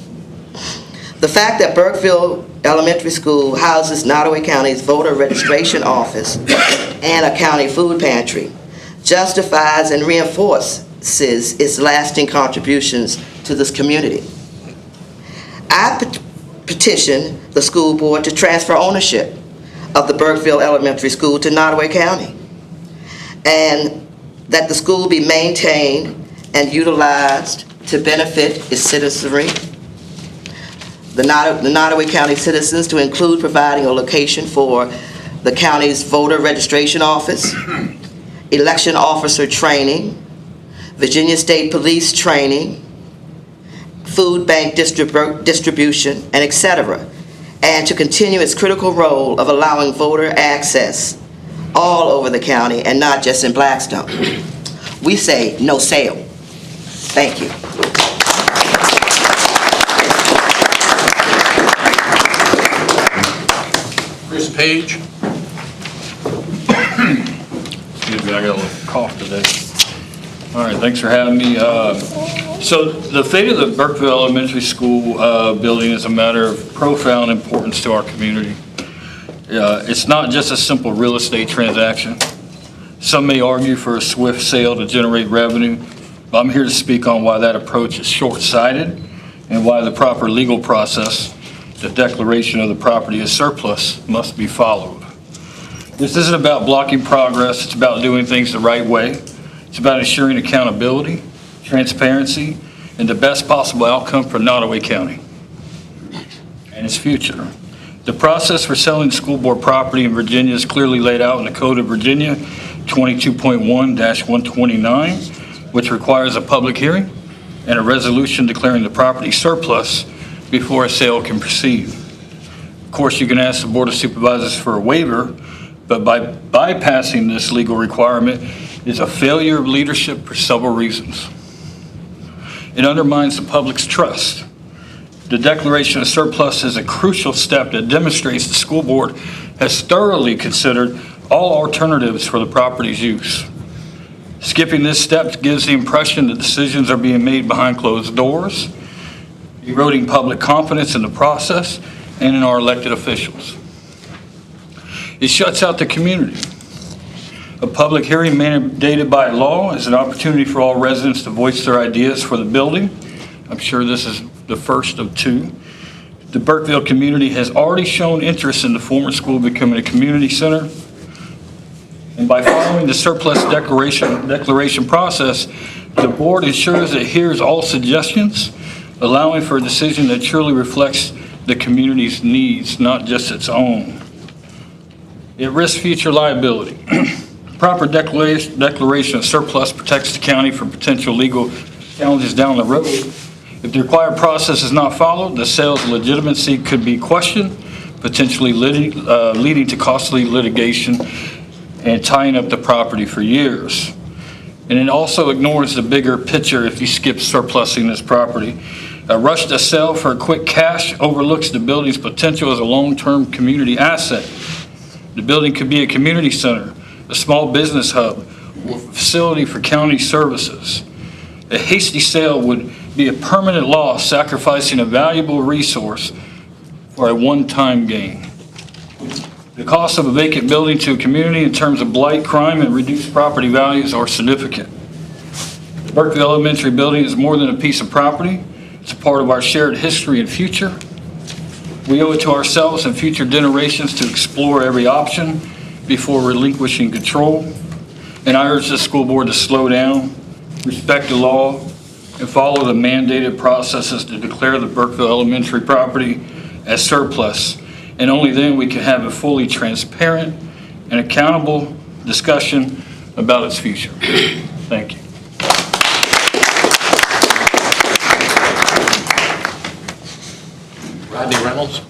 The fact that Burkeville Elementary School houses Nottoway County's voter registration office and a county food pantry justifies and reinforces its lasting contributions to this community. I petition the school board to transfer ownership of the Burkeville Elementary School to Nottoway County, and that the school be maintained and utilized to benefit its citizenry, the Nottoway County citizens, to include providing a location for the county's voter registration office, election officer training, Virginia State Police training, food bank distribution, and etc., and to continue its critical role of allowing voter access all over the county and not just in Blackstone. We say no sale. Thank you. Chris Page. Excuse me, I got a little cough today. All right, thanks for having me. So the fate of the Burkeville Elementary School building is a matter of profound importance to our community. It's not just a simple real estate transaction. Some may argue for a swift sale to generate revenue, but I'm here to speak on why that approach is short-sighted and why the proper legal process, the declaration of the property as surplus, must be followed. This isn't about blocking progress, it's about doing things the right way. It's about ensuring accountability, transparency, and the best possible outcome for Nottoway County and its future. The process for selling school board property in Virginia is clearly laid out in the Code of Virginia 22.1-129, which requires a public hearing and a resolution declaring the property surplus before a sale can proceed. Of course, you can ask the Board of Supervisors for a waiver, but by bypassing this legal requirement is a failure of leadership for several reasons. It undermines the public's trust. The declaration of surplus is a crucial step that demonstrates the school board has thoroughly considered all alternatives for the property's use. Skipping this step gives the impression that decisions are being made behind closed doors, eroding public confidence in the process and in our elected officials. It shuts out the community. A public hearing mandated by law is an opportunity for all residents to voice their ideas for the building. I'm sure this is the first of two. The Burkeville community has already shown interest in the former school becoming a community center. And by following the surplus declaration process, the board ensures it hears all suggestions, allowing for a decision that truly reflects the community's needs, not just its own. It risks future liability. Proper declaration of surplus protects the county from potential legal challenges down the road. If the required process is not followed, the sale's legitimacy could be questioned, potentially leading to costly litigation and tying up the property for years. And it also ignores the bigger picture if you skip surplusing this property. A rush to sell for a quick cash overlooks the building's potential as a long-term community asset. The building could be a community center, a small business hub, or facility for county services. A hasty sale would be a permanent loss, sacrificing a valuable resource for a one-time gain. The cost of a vacant building to a community in terms of blight, crime, and reduced property values are significant. The Burkeville Elementary building is more than a piece of property. It's a part of our shared history and future. We owe it to ourselves and future generations to explore every option before relinquishing control. And I urge the school board to slow down, respect the law, and follow the mandated processes to declare the Burkeville Elementary property as surplus. And only then we can have a fully transparent and accountable discussion about its future. Thank you. Rodney Reynolds.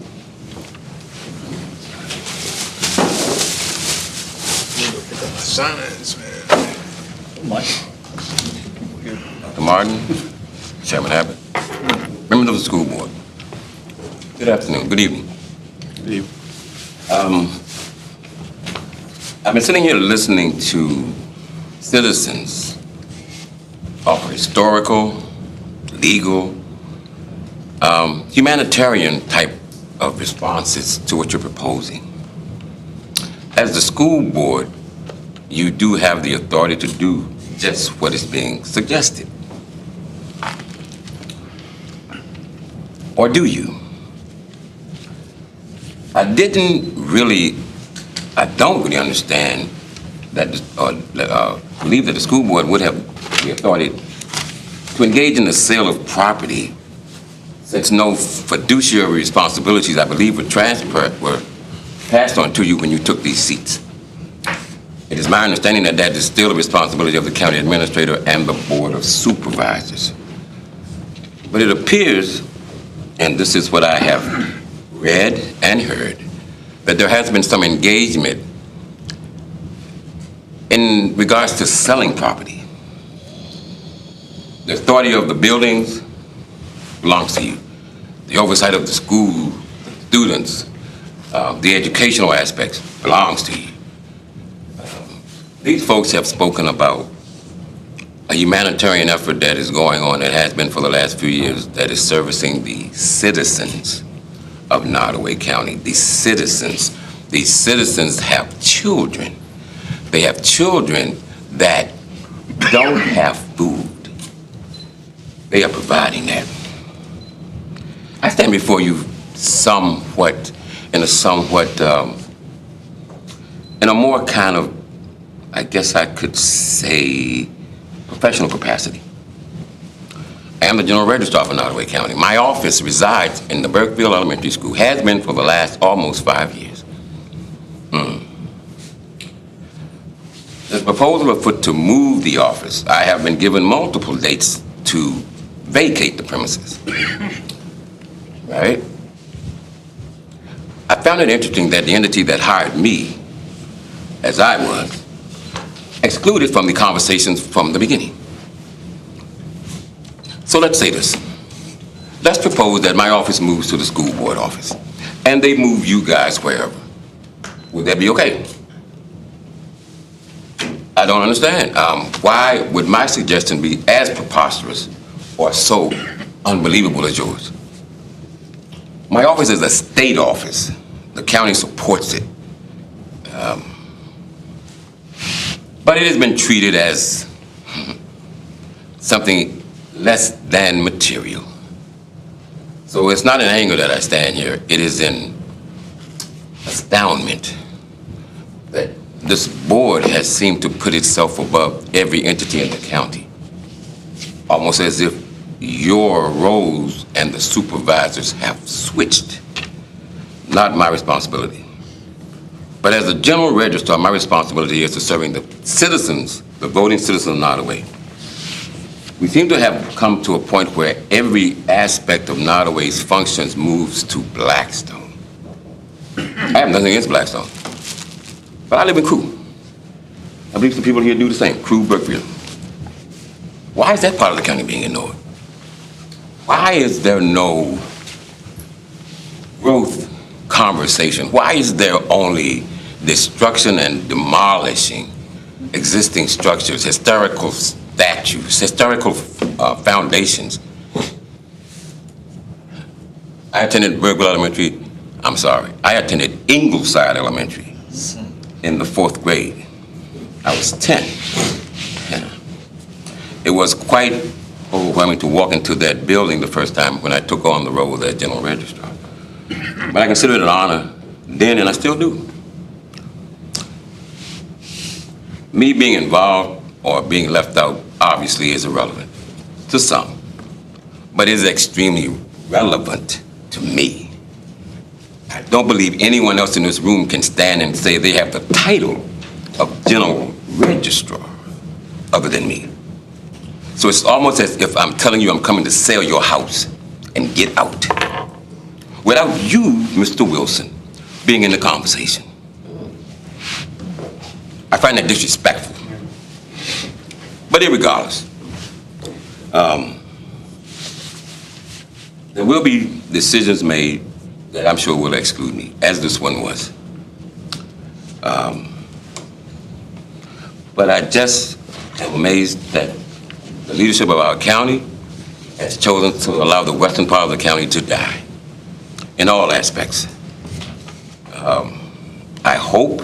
Signs, man. Mike. Dr. Martin, Chairman Abbott, members of the school board. Good afternoon, good evening. Good evening. I've been sitting here listening to citizens offer historical, legal, humanitarian type of responses to what you're proposing. As the school board, you do have the authority to do just what is being suggested. Or do you? I don't really understand that, believe that the school board would have the authority to engage in the sale of property since no fiduciary responsibilities, I believe, were passed on to you when you took these seats. It is my understanding that that is still the responsibility of the county administrator and the board of supervisors. But it appears, and this is what I have read and heard, that there has been some engagement in regards to selling property. The authority of the buildings belongs to you. The oversight of the school, students, the educational aspects belongs to you. These folks have spoken about a humanitarian effort that is going on, that has been for the last few years, that is servicing the citizens of Nottoway County. These citizens have children. They have children that don't have food. They are providing that. I stand before you in a more kind of, I guess I could say, professional capacity. I am the general registrar for Nottoway County. My office resides in the Burkeville Elementary School, has been for the last almost 5 years. The proposal afoot to move the office, I have been given multiple dates to vacate the premises. Right? I found it interesting that the entity that hired me, as I was, excluded from the conversations from the beginning. So let's say this. Let's propose that my office moves to the school board office, and they move you guys wherever. Would that be okay? I don't understand. Why would my suggestion be as preposterous or so unbelievable as yours? My office is a state office. The county supports it. But it has been treated as something less than material. So it's not in anger that I stand here. It is in astoundment that this board has seemed to put itself above every entity in the county, almost as if your roles and the supervisors have switched. Not my responsibility. But as a general registrar, my responsibility is to serving the citizens, the voting citizens of Nottoway. We seem to have come to a point where every aspect of Nottoway's functions moves to Blackstone. I have nothing against Blackstone, but I live in Crew. I believe some people here do the same, Crew, Brookfield. Why is that part of the county being ignored? Why is there no growth conversation? Why is there only destruction and demolishing existing structures, historical statues, historical foundations? I attended Burkeville Elementary, I attended Ingleside Elementary in the 4th grade. I was 10. Yeah. It was quite overwhelming to walk into that building the first time when I took on the role as general registrar. But I consider it an honor then, and I still do. Me being involved or being left out obviously is irrelevant to some, but it is extremely relevant to me. I don't believe anyone else in this room can stand and say they have the title of general registrar other than me. So it's almost as if I'm telling you I'm coming to sell your house and get out, without you, Mr. Wilson, being in the conversation. I find that disrespectful. But irregardless, there will be decisions made that I'm sure will exclude me, as this one was. But I just am amazed that the leadership of our county has chosen to allow the western part of the county to die in all aspects. I hope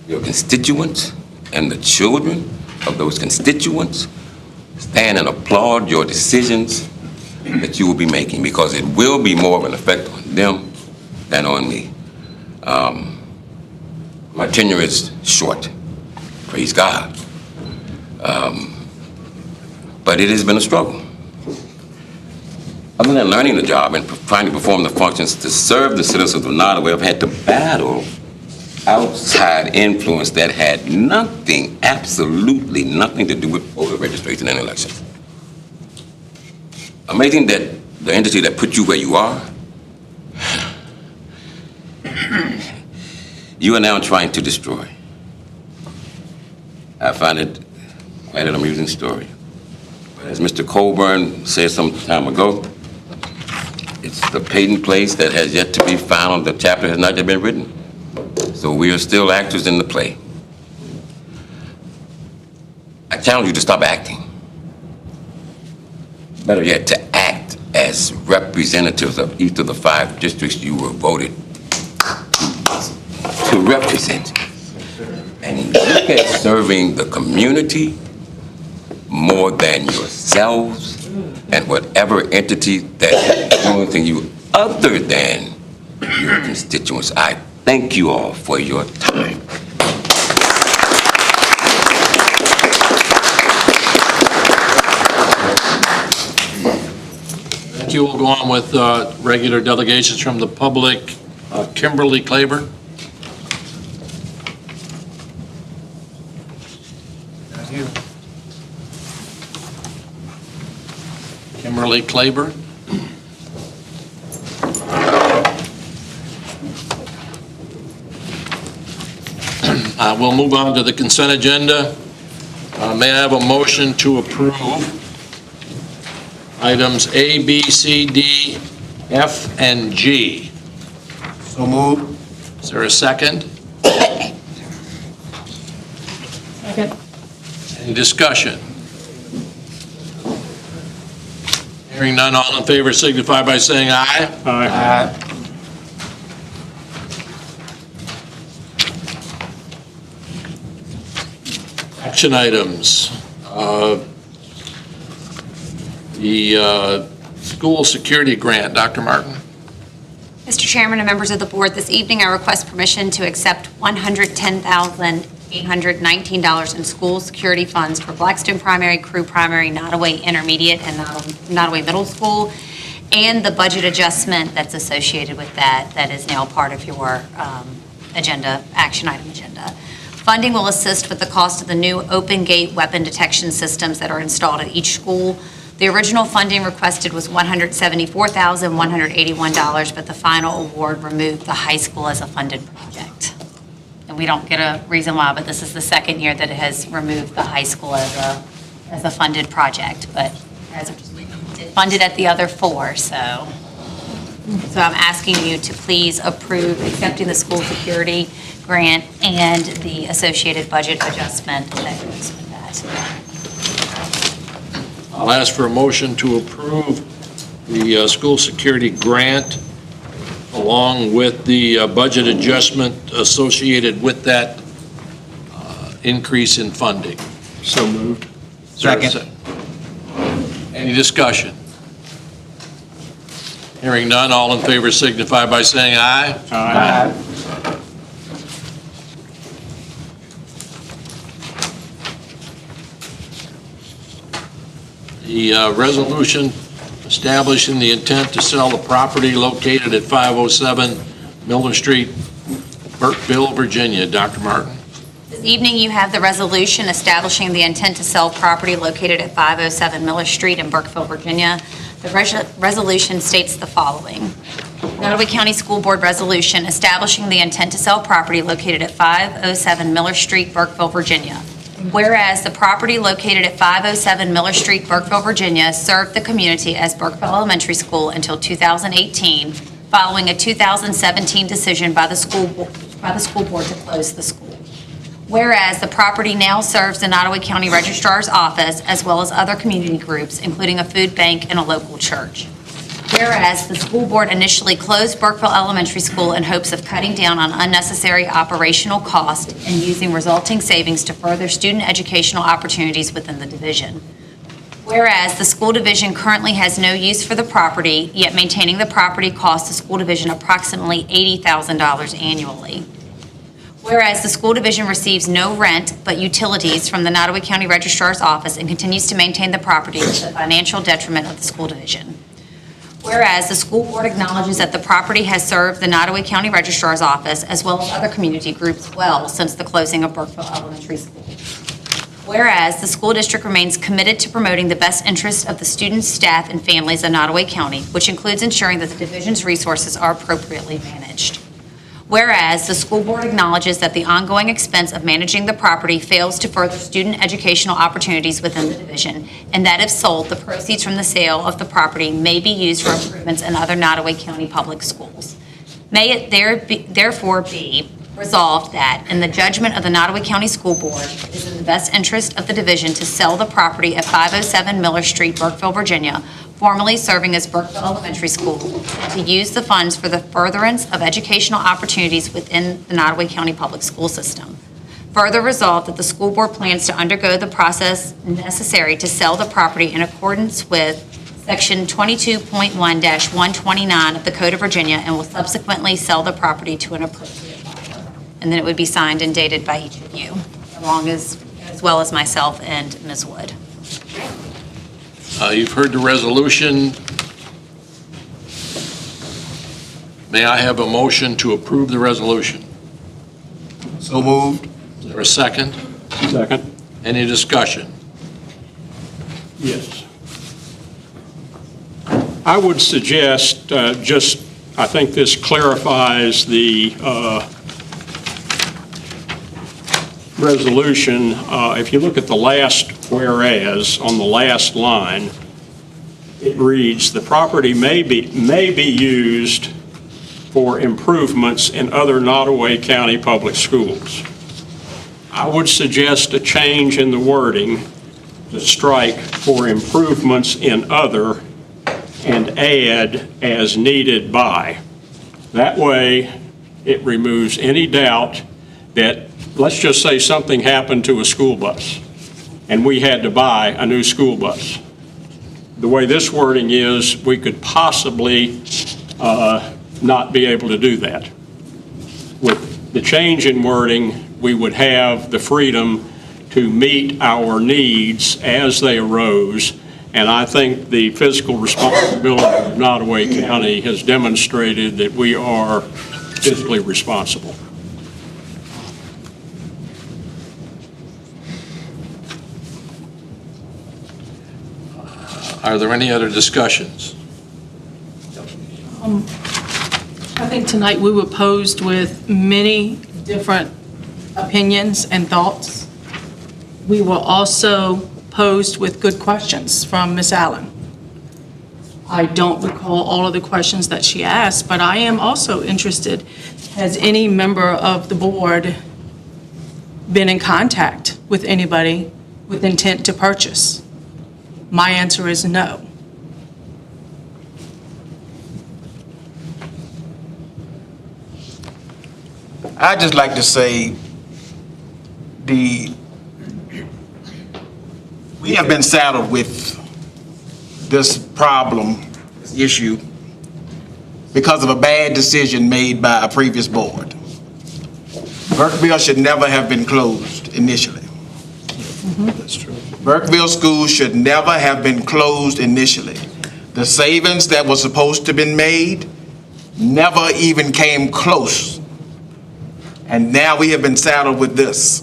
your constituents and the children of those constituents stand and applaud your decisions that you will be making, because it will be more of an effect on them than on me. My tenure is short, praise God. But it has been a struggle. Other than learning the job and trying to perform the functions to serve the citizens of Nottoway, I've had to battle outside influence that had nothing, absolutely nothing to do with voter registration and elections. Amazing that the entity that put you where you are, you are now trying to destroy. I find it quite an amusing story. But as Mr. Colburn said some time ago, it's the patent place that has yet to be found. The chapter has not yet been written. So we are still actors in the play. I challenge you to stop acting. Better yet, to act as representatives of each of the 5 districts you were voted to represent. And look at serving the community more than yourselves and whatever entity that is influencing you other than your constituents. I thank you all for your time. Thank you. We'll go on with regular delegations from the public. Kimberly Claiborne. Kimberly Claiborne. We'll move on to the consent agenda. May I have a motion to approve items A, B, C, D, F, and G? So moved. Is there a second? Second. Any discussion? Hearing none, all in favor signify by saying aye. Aye. Action items. The school security grant, Dr. Martin. Mr. Chairman and members of the board, this evening I request permission to accept $110,819 in school security funds for Blackstone Primary, Crew Primary, Nottoway Intermediate, and Nottoway Middle School, and the budget adjustment that's associated with that is now part of your action item agenda. Funding will assist with the cost of the new open gate weapon detection systems that are installed at each school. The original funding requested was $174,181, but the final award removed the high school as a funded project. And we don't get a reason why, but this is the second year that it has removed the high school as a funded project. But as funded at the other four, so I'm asking you to please approve accepting the school security grant and the associated budget adjustment that goes with that. I'll ask for a motion to approve the school security grant along with the budget adjustment associated with that increase in funding. So moved. Second. Any discussion? Hearing none, all in favor signify by saying aye. Aye. The resolution establishing the intent to sell the property located at 507 Miller Street, Burkeville, Virginia. Dr. Martin. This evening, you have the resolution establishing the intent to sell property located at 507 Miller Street in Burkeville, Virginia. The resolution states the following. Nottoway County School Board resolution establishing the intent to sell property located at 507 Miller Street, Burkeville, Virginia. Whereas the property located at 507 Miller Street, Burkeville, Virginia served the community as Burkeville Elementary School until 2018, following a 2017 decision by the school board to close the school. Whereas the property now serves the Nottoway County Registrar's Office as well as other community groups, including a food bank and a local church. Whereas the school board initially closed Burkeville Elementary School in hopes of cutting down on unnecessary operational cost and using resulting savings to further student educational opportunities within the division. Whereas the school division currently has no use for the property, yet maintaining the property costs the school division approximately $80,000 annually. Whereas the school division receives no rent but utilities from the Nottoway County Registrar's Office and continues to maintain the property to the financial detriment of the school division. Whereas the school board acknowledges that the property has served the Nottoway County Registrar's Office as well as other community groups well since the closing of Burkeville Elementary School. Whereas the school district remains committed to promoting the best interests of the students, staff, and families of Nottoway County, which includes ensuring that the division's resources are appropriately managed. Whereas the school board acknowledges that the ongoing expense of managing the property fails to further student educational opportunities within the division, and that if sold, the proceeds from the sale of the property may be used for improvements in other Nottoway County public schools. May it therefore be resolved that, in the judgment of the Nottoway County School Board, it is in the best interest of the division to sell the property at 507 Miller Street, Burkeville, Virginia, formerly serving as Burkeville Elementary School, and to use the funds for the furtherance of educational opportunities within the Nottoway County public school system. Further resolved that the school board plans to undergo the process necessary to sell the property in accordance with Section 22.1-129 of the Code of Virginia and will subsequently sell the property to an appropriate buyer. And then it would be signed and dated by each of you, as well as myself and Ms. Wood. You've heard the resolution. May I have a motion to approve the resolution? So moved. Is there a second? Second. Any discussion? Yes. I would suggest I think this clarifies the resolution. If you look at the last whereas on the last line, it reads, the property may be used for improvements in other Nottoway County public schools. I would suggest a change in the wording to strike for improvements in other and add as needed by. That way, it removes any doubt that, let's just say something happened to a school bus and we had to buy a new school bus. The way this wording is, we could possibly not be able to do that. With the change in wording, we would have the freedom to meet our needs as they arose, and I think the fiscal responsibility of Nottoway County has demonstrated that we are fiscally responsible. Are there any other discussions? I think tonight we were posed with many different opinions and thoughts. We were also posed with good questions from Ms. Allen. I don't recall all of the questions that she asked, but I am also interested, has any member of the board been in contact with anybody with intent to purchase? My answer is no. I'd just like to say we have been saddled with this problem, this issue, because of a bad decision made by a previous board. Burkeville should never have been closed initially. That's true. Burkeville School should never have been closed initially. The savings that was supposed to have been made never even came close. And now we have been saddled with this.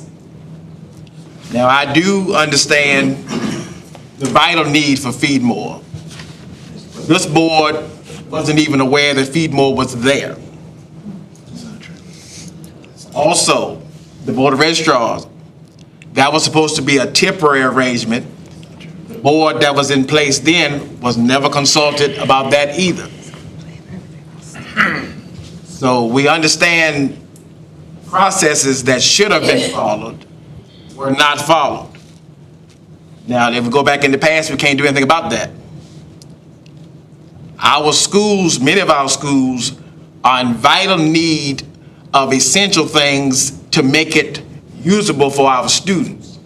Now, I do understand the vital need for Feed More. This board wasn't even aware that Feed More was there. Also, the Board of Registrars, that was supposed to be a temporary arrangement. The board that was in place then was never consulted about that either. So we understand processes that should have been followed were not followed. Now, if we go back in the past, we can't do anything about that. Our schools, many of our schools, are in vital need of essential things to make it usable for our students.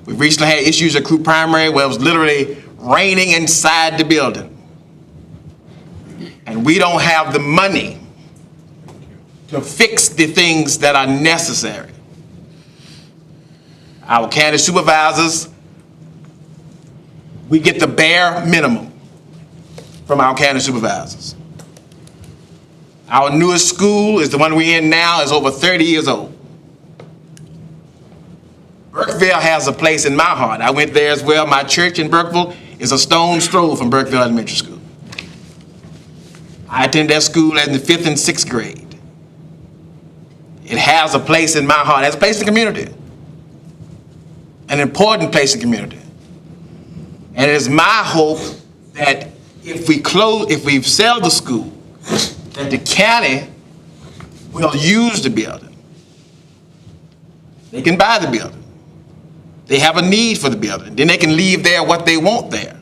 We recently had issues at Crew Primary where it was literally raining inside the building. And we don't have the money to fix the things that are necessary. Our county supervisors, we get the bare minimum from our county supervisors. Our newest school is the one we're in now, is over 30 years old. Burkeville has a place in my heart. I went there as well. My church in Burkeville is a stone's throw from Burkeville Elementary School. I attended that school in the 5th and 6th grade. It has a place in my heart. It has a place in the community. An important place in the community. And it is my hope that if we sell the school, that the county will use the building. They can buy the building. They have a need for the building. Then they can leave there what they want there.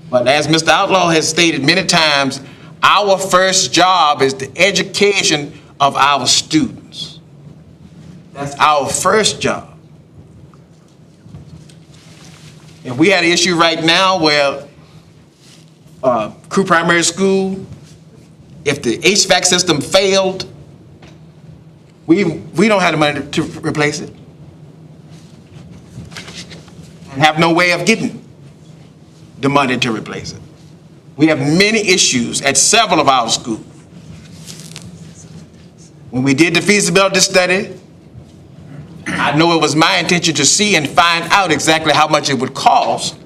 But as Mr. Outlaw has stated many times, our first job is the education of our students. That's our first job. If we had an issue right now where Crew Primary School, if the HVAC system failed, we don't have the money to replace it. And have no way of getting the money to replace it. We have many issues at several of our schools. When we did the feasibility study, I know it was my intention to see and find out exactly how much it would cost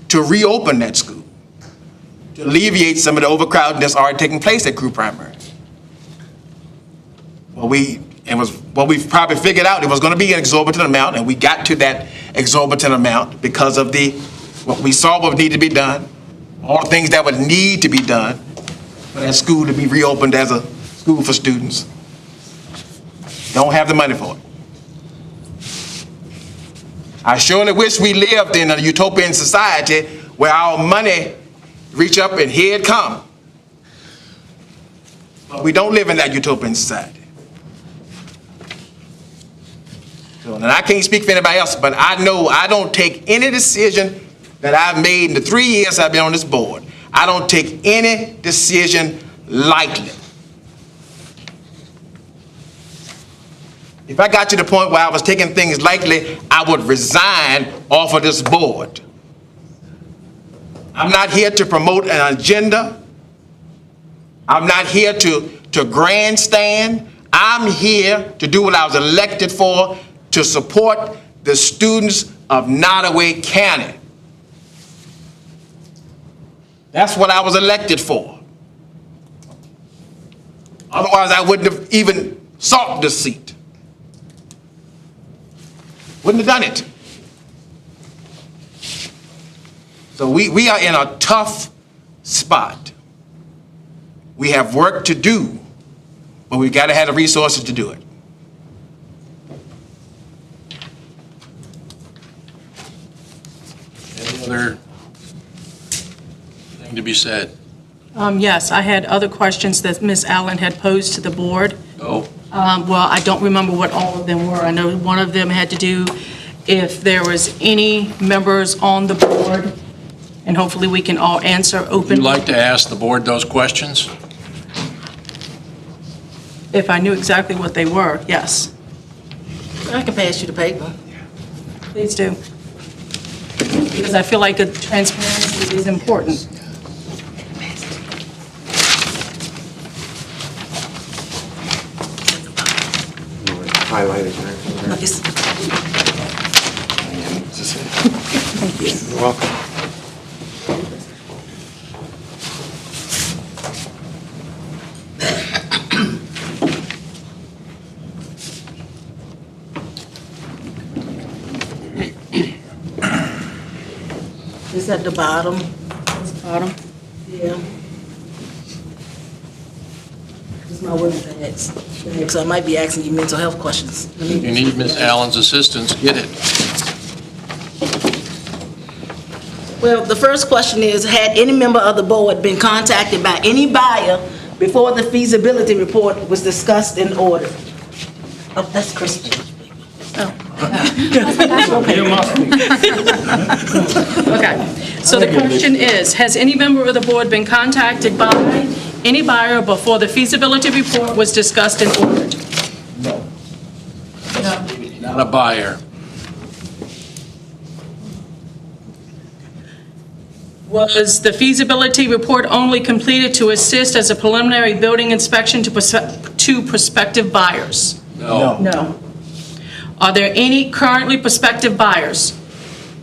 to reopen that school, to alleviate some of the overcrowding that's already taking place at Crew Primary. What we probably figured out, it was going to be an exorbitant amount, and we got to that exorbitant amount because of what we saw what needed to be done, all the things that would need to be done for that school to be reopened as a school for students. Don't have the money for it. I surely wish we lived in a utopian society where our money reach up and here it come. But we don't live in that utopian society. And I can't speak for anybody else, but I know I don't take any decision that I've made in the 3 years I've been on this board. I don't take any decision lightly. If I got to the point where I was taking things lightly, I would resign off of this board. I'm not here to promote an agenda. I'm not here to grandstand. I'm here to do what I was elected for, to support the students of Nottoway County. That's what I was elected for. Otherwise, I wouldn't have even sought the seat. Wouldn't have done it. So we are in a tough spot. We have work to do, but we've got to have the resources to do it. Any other thing to be said? Yes, I had other questions that Ms. Allen had posed to the board. No. Well, I don't remember what all of them were. I know one of them had to do if there was any members on the board, and hopefully we can all answer Would openly. you like to ask the board those questions? If I knew exactly what they were, yes. I can pass you the paper. Please do. Because I feel like a transparency is important. Highlighted. Thank you. You're welcome. It's at the bottom. Bottom? Yeah. This is my women's bags. So I might be asking you mental health questions. If you need Ms. Allen's assistance, get it. Well, the first question is, had any member of the board been contacted by any buyer before the feasibility report was discussed and ordered? Oh, that's Kristen. Okay, so the question is, has any member of the board been contacted by any buyer before the feasibility report was discussed and ordered? Not a buyer. Was the feasibility report only completed to assist as a preliminary building inspection to prospective buyers? No. No. Are there any currently prospective buyers?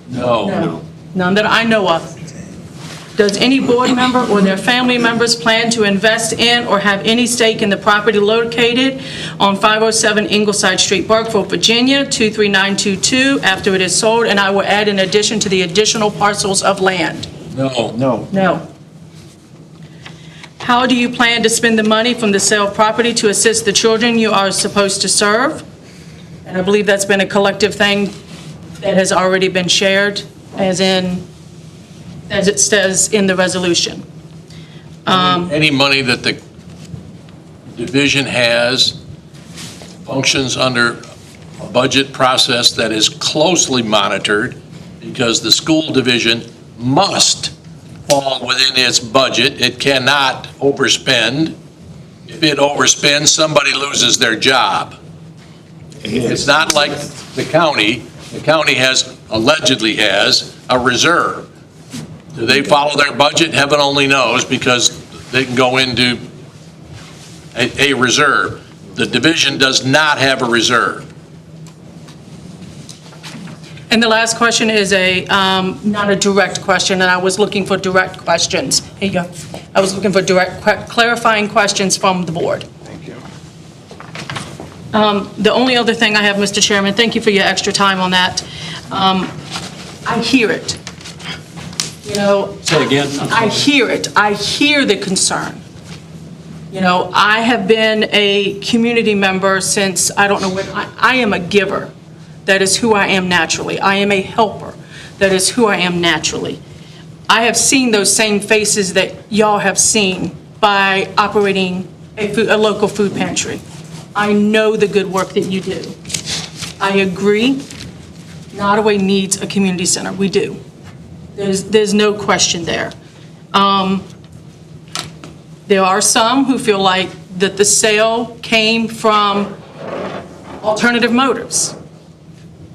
No. None that I know of. Does any board member or their family members plan to invest in or have any stake in the property located on 507 Ingleside Street, Burkeville, Virginia, 23922, after it is sold? And I will add in addition to the additional parcels of land. No. No. No. How do you plan to spend the money from the sale of property to assist the children you are supposed to serve? And I believe that's been a collective thing that has already been shared, as it says in the resolution. Any money that the division has functions under a budget process that is closely monitored, because the school division must fall within its budget. It cannot overspend. If it overspends, somebody loses their job. It's not like the county. The county allegedly has a reserve. Do they follow their budget? Heaven only knows, because they can go into a reserve. The division does not have a reserve. And the last question is not a direct question, and I was looking for direct questions. Here you go. I was looking for direct clarifying questions from the board. Thank you. The only other thing I have, Mr. Chairman, thank you for your extra time on that. I hear it. You know. Say it again. I hear it. I hear the concern. You know, I have been a community member since, I don't know when, I am a giver. That is who I am naturally. I am a helper. That is who I am naturally. I have seen those same faces that y'all have seen by operating a local food pantry. I know the good work that you do. I agree, Nottoway needs a community center. We do. There's no question there. There are some who feel like that the sale came from alternative motives.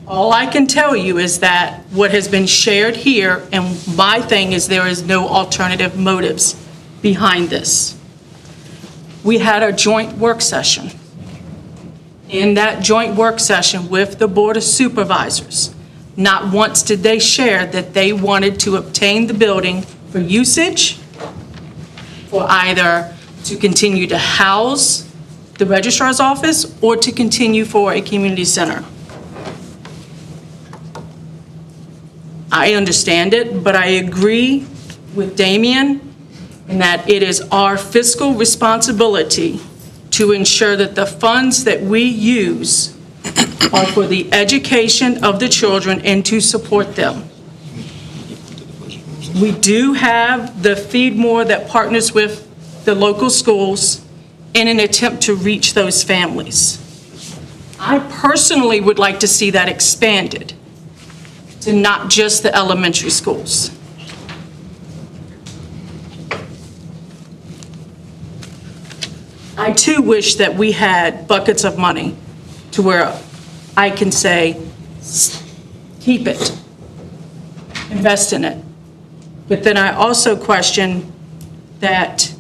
All I can tell you is that what has been shared here, and my thing is there is no alternative motives behind this. We had a joint work session. In that joint work session with the Board of Supervisors, not once did they share that they wanted to obtain the building for usage, for either to continue to house the registrar's office or to continue for a community center. I understand it, but I agree with Damien in that it is our fiscal responsibility to ensure that the funds that we use are for the education of the children and to support them. We do have the Feed More that partners with the local schools in an attempt to reach those families. I personally would like to see that expanded to not just the elementary schools. I too wish that we had buckets of money to where I can say, keep it, invest in it. But then I also question that,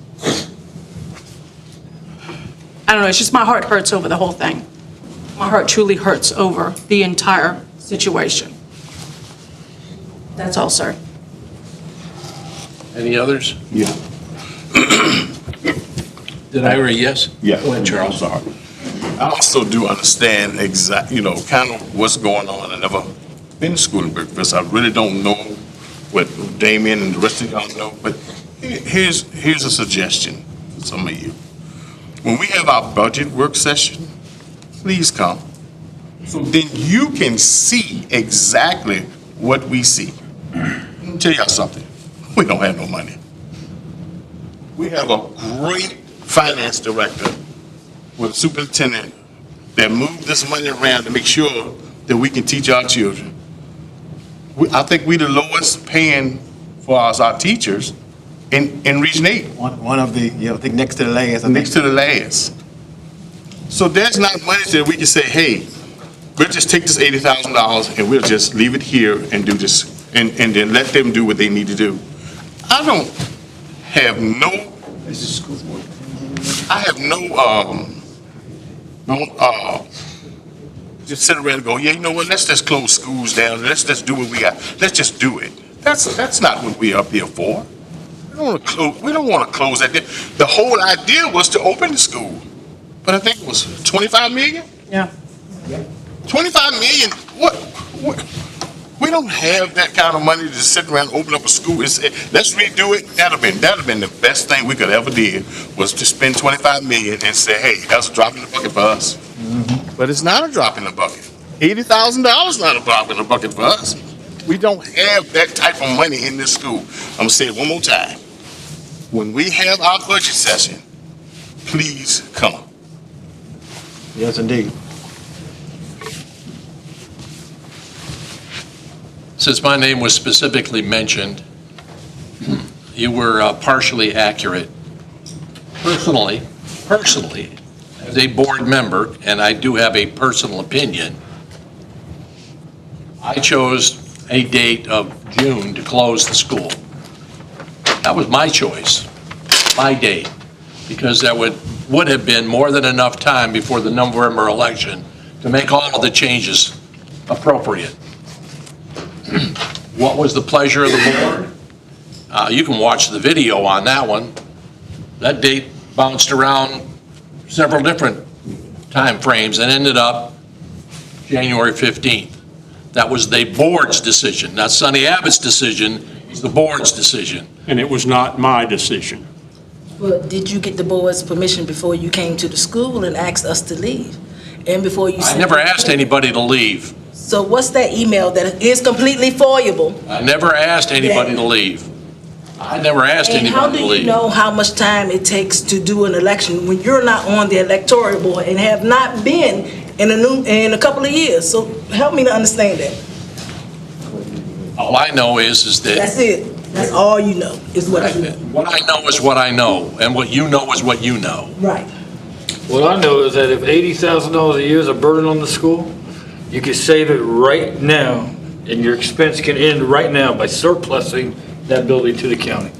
I don't know, it's just my heart hurts over the whole thing. My heart truly hurts over the entire situation. That's all, sir. Any others? Yeah. Did I hear a yes? Yeah. Go ahead, Charles. Sorry. I also do understand kind of what's going on. I never been to school in Berkeley, so I really don't know what Damien and the rest of y'all know, but here's a suggestion for some of you. When we have our budget work session, please come. So then you can see exactly what we see. Let me tell y'all something. We don't have no money. We have a great finance director with a superintendent that moved this money around to make sure that we can teach our children. I think we're the lowest paying for our teachers in Region 8. One of the, I think next to the last. Next to the last. So there's not money that we can say, hey, we'll just take this $80,000 and we'll just leave it here and do this, and then let them do what they need to do. I don't have no, just sit around and go, yeah, you know what, let's just close schools down, let's just do what we got, let's just do it. That's not what we're up here for. We don't want to close that. The whole idea was to open the school, but I think it was 25 million? Yeah. 25 million, what? We don't have that kind of money to sit around and open up a school and say, let's redo it. That'd have been the best thing we could ever did, was to spend 25 million and say, hey, that's a drop in the bucket for us. Mm-hmm. But it's not a drop in the bucket. $80,000 not a drop in the bucket for us. We don't have that type of money in this school. I'm gonna say it one more time. When we have our budget session, please come. Yes, indeed. Since my name was specifically mentioned, you were partially accurate. Personally, as a board member, and I do have a personal opinion, I chose a date of June to close the school. That was my choice, my date, because that would have been more than enough time before the November election to make all of the changes appropriate. What was the pleasure of the board? You can watch the video on that one. That date bounced around several different time frames and ended up January 15th. That was the board's decision, not Sonny Abbott's decision. It was the board's decision. And it was not my decision. Well, did you get the board's permission before you came to the school and asked us to leave? And before you I never asked anybody to leave. So what's that email that is completely foilable? I never asked anybody to leave. I never asked And anybody how to do you leave. know how much time it takes to do an election when you're not on the electoral board and have not been in a couple of years. So help me to understand that. All I know is that. That's it. That's all you know, is what you know. What I know is what I know, and what you know is what you know. Right. What I know is that if $80,000 a year is a burden on the school, you can save it right now, and your expense can end right now by surplusing that building to the county.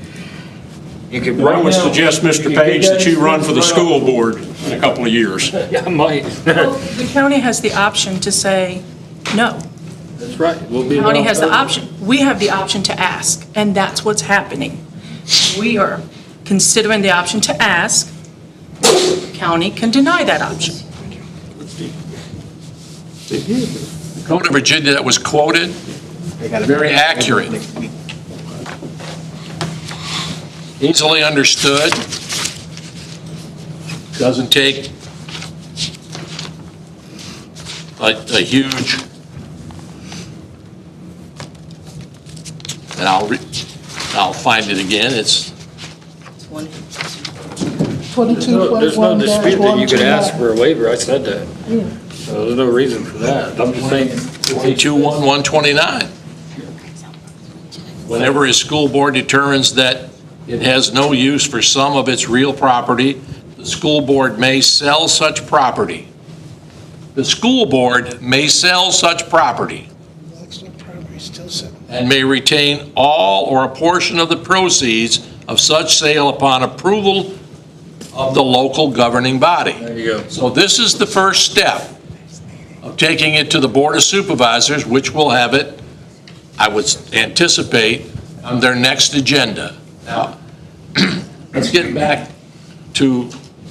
You can I would suggest, Mr. Page, that you run for the school board in a couple of years. Yeah, I might. Well, the county has the option to say no. That's right. We'll be The county around has the Thursday. option. We have the option to ask, and that's what's happening. We are considering the option to ask. The county can deny that option. The Code of Virginia that was quoted, very accurate. Easily understood. Doesn't take a huge, and I'll find it again, it's 22.1-129. There's no dispute that you could ask for a waiver, I said that. So there's no reason for that. I'm just saying. 22.1-129. Whenever a school board determines that it has no use for some of its real property, the school board may sell such property. The school board may sell such property and may retain all or a portion of the proceeds of such sale upon approval of the local governing body. There you go. So this is the first step of taking it to the Board of Supervisors, which will have it, I would anticipate, on their next agenda. Now, let's get back to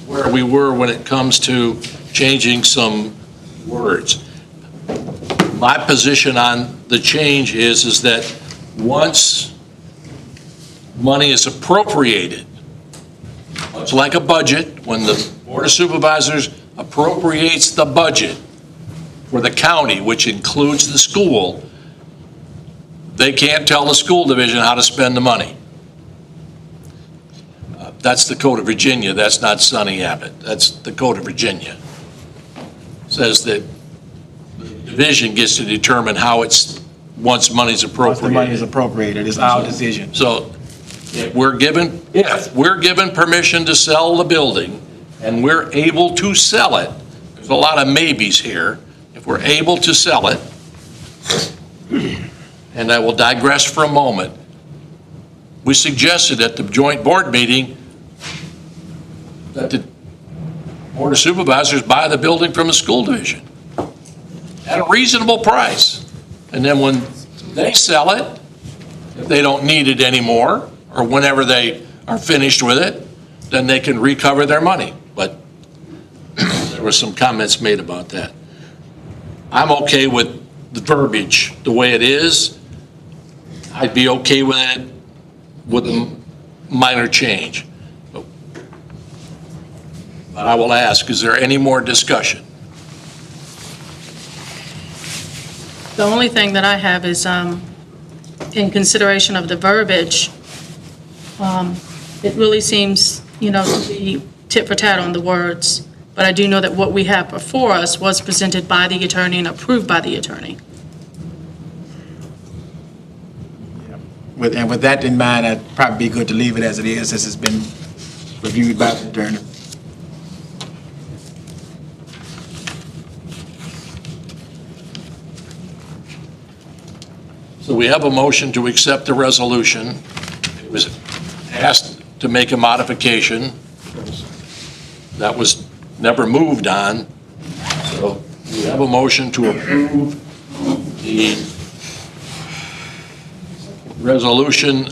where we were when it comes to changing some words. My position on the change is that once money is appropriated, much like a budget, when the Board of Supervisors appropriates the budget for the county, which includes the school, they can't tell the school division how to spend the money. That's the Code of Virginia. That's not Sonny Abbott. That's the Code of Virginia. Says that the division gets to determine how it's, once money's appropriated. Once the money is appropriated, it's our decision. So if we're given permission to sell the building and we're able to sell it, there's a lot of maybes here. If we're able to sell it, and I will digress for a moment, we suggested at the joint board meeting that the Board of Supervisors buy the building from the school division at a reasonable price. And then when they sell it, if they don't need it anymore, or whenever they are finished with it, then they can recover their money. But there were some comments made about that. I'm okay with the verbiage the way it is. I'd be okay with it with a minor change. But I will ask, is there any more discussion? The only thing that I have is, in consideration of the verbiage, it really seems, to be tit for tat on the words. But I do know that what we have before us was presented by the attorney and approved by the attorney. And with that in mind, it'd probably be good to leave it as it is, since it's been reviewed by the attorney. So we have a motion to accept the resolution. It was asked to make a modification. That was never moved on. So we have a motion to approve the resolution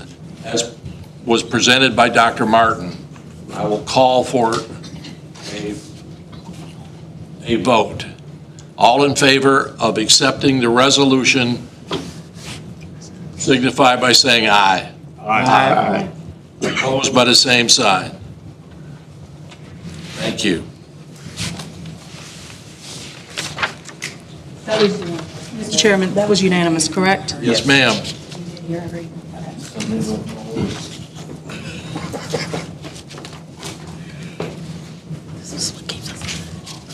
as was presented by Dr. Martin. I will call for a vote. All in favor of accepting the resolution signify by saying aye. Aye. Opposed by the same sign. Thank you. That was, Mr. Chairman, that was unanimous, correct? Yes, ma'am.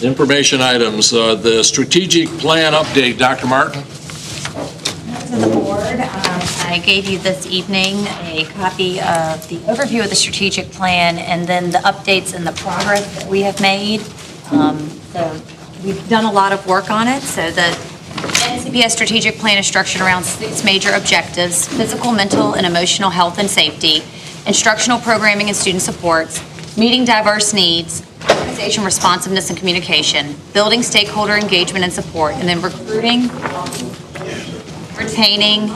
Information items, the strategic plan update, Dr. Martin. To the board, I gave you this evening a copy of the overview of the strategic plan and then the updates and the progress that we have made. So we've done a lot of work on it. So the NCPS strategic plan is structured around 6 major objectives: physical, mental, and emotional health and safety, instructional programming and student supports, meeting diverse needs, organization responsiveness and communication, building stakeholder engagement and support, and then recruiting, retaining,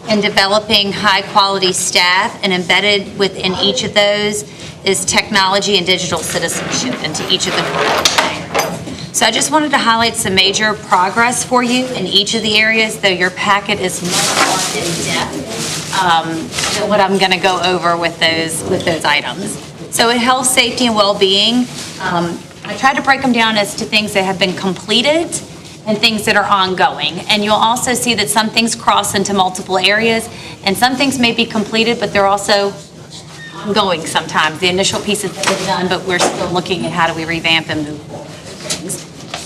and developing high-quality staff. And embedded within each of those is technology and digital citizenship into each of the areas. So I just wanted to highlight some major progress for you in each of the areas, though your packet is much more in-depth than what I'm going to go over with those items. So in health, safety, and well-being, I tried to break them down as to things that have been completed and things that are ongoing. And you'll also see that some things cross into multiple areas, and some things may be completed, but they're also ongoing sometimes. The initial pieces have been done, but we're still looking at how do we revamp and move forward with things.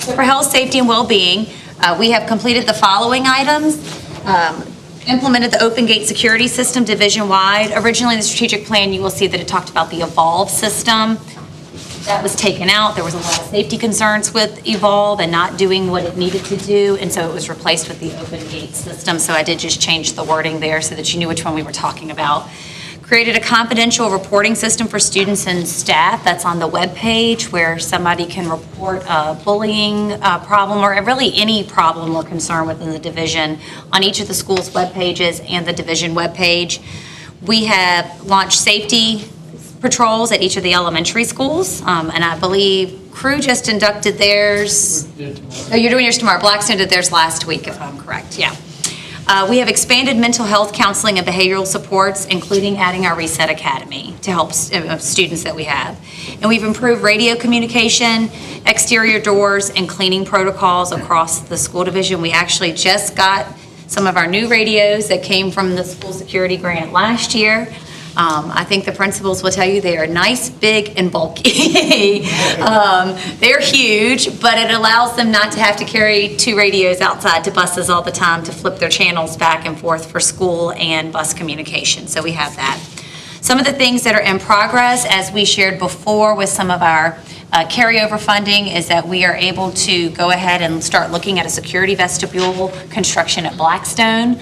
So for health, safety, and well-being, we have completed the following items. Implemented the Open Gate security system division-wide. Originally in the strategic plan, you will see that it talked about the Evolve system. That was taken out. There was a lot of safety concerns with Evolve and not doing what it needed to do, and so it was replaced with the Open Gate system. So I did just change the wording there so that you knew which one we were talking about. Created a confidential reporting system for students and staff. That's on the web page where somebody can report a bullying problem or really any problem or concern within the division on each of the school's web pages and the division web page. We have launched safety patrols at each of the elementary schools, and I believe Crew just inducted theirs. Oh, you're doing yours tomorrow. Blackstone did theirs last week, if I'm correct. Yeah. We have expanded mental health counseling and behavioral supports, including adding our Reset Academy to help students that we have. And we've improved radio communication, exterior doors, and cleaning protocols across the school division. We actually just got some of our new radios that came from the school security grant last year. I think the principals will tell you they are nice, big, and bulky. They're huge, but it allows them not to have to carry 2 radios outside to buses all the time to flip their channels back and forth for school and bus communication. So we have that. Some of the things that are in progress, as we shared before with some of our carryover funding, is that we are able to go ahead and start looking at a security vestibule construction at Blackstone.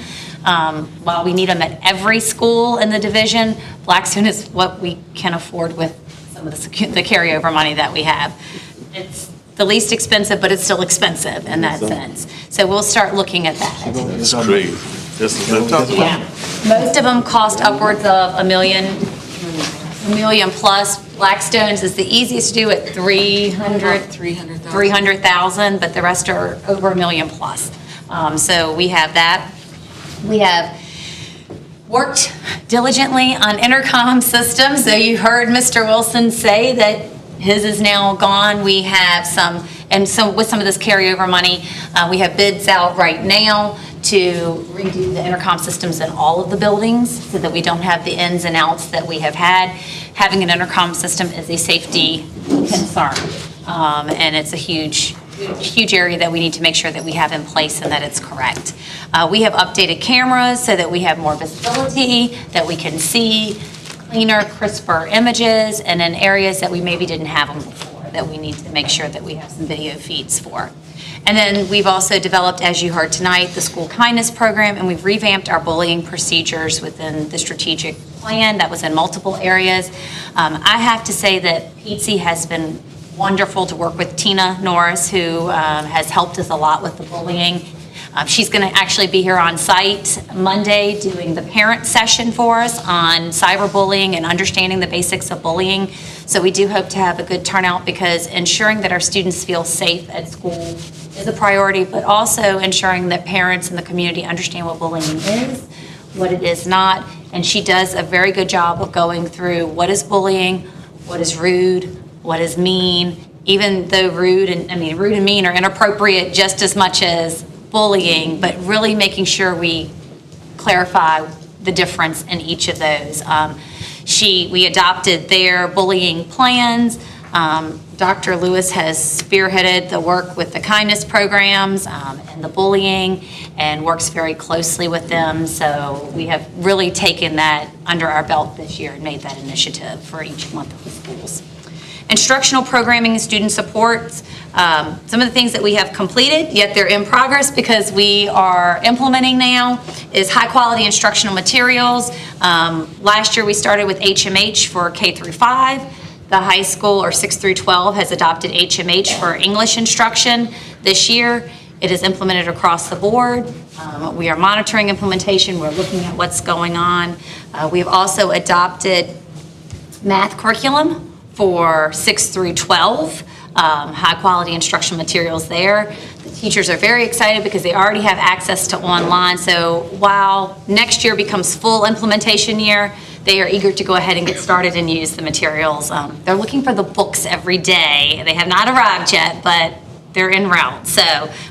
While we need them at every school in the division, Blackstone is what we can afford with some of the carryover money that we have. It's the least expensive, but it's still expensive in that sense. So we'll start looking at that. That's great. Yeah. Most of them cost upwards of $1 million plus. Blackstone's is the easiest to do at 300,000, but the rest are over $1 million plus. So we have that. We have worked diligently on intercom systems. So you heard Mr. Wilson say that his is now gone. We have some, and so with some of this carryover money, we have bids out right now to redo the intercom systems in all of the buildings so that we don't have the ins and outs that we have had. Having an intercom system is a safety concern, and it's a huge area that we need to make sure that we have in place and that it's correct. We have updated cameras so that we have more visibility, that we can see cleaner, crisper images, and in areas that we maybe didn't have them before, that we need to make sure that we have some video feeds for. And then we've also developed, as you heard tonight, the school kindness program, and we've revamped our bullying procedures within the strategic plan. That was in multiple areas. I have to say that Pizzi has been wonderful to work with. Tina Norris, who has helped us a lot with the bullying. She's going to actually be here on site Monday doing the parent session for us on cyberbullying and understanding the basics of bullying. So we do hope to have a good turnout, because ensuring that our students feel safe at school is a priority, but also ensuring that parents and the community understand what bullying is, what it is not. And she does a very good job of going through what is bullying, what is rude, what is mean, even though rude and mean are inappropriate just as much as bullying, but really making sure we clarify the difference in each of those. We adopted their bullying plans. Dr. Lewis has spearheaded the work with the kindness programs and the bullying and works very closely with them. So we have really taken that under our belt this year and made that initiative for each month of the schools. Instructional programming and student supports. Some of the things that we have completed, yet they're in progress because we are implementing now, is high quality instructional materials. Last year we started with HMH for K through 5. The high school, or 6 through 12, has adopted HMH for English instruction this year. It is implemented across the board. We are monitoring implementation. We're looking at what's going on. We've also adopted math curriculum for 6 through 12, high quality instructional materials there. The teachers are very excited because they already have access to online. So while next year becomes full implementation year, they are eager to go ahead and get started and use the materials. They're looking for the books every day. They have not arrived yet, but they're en route. So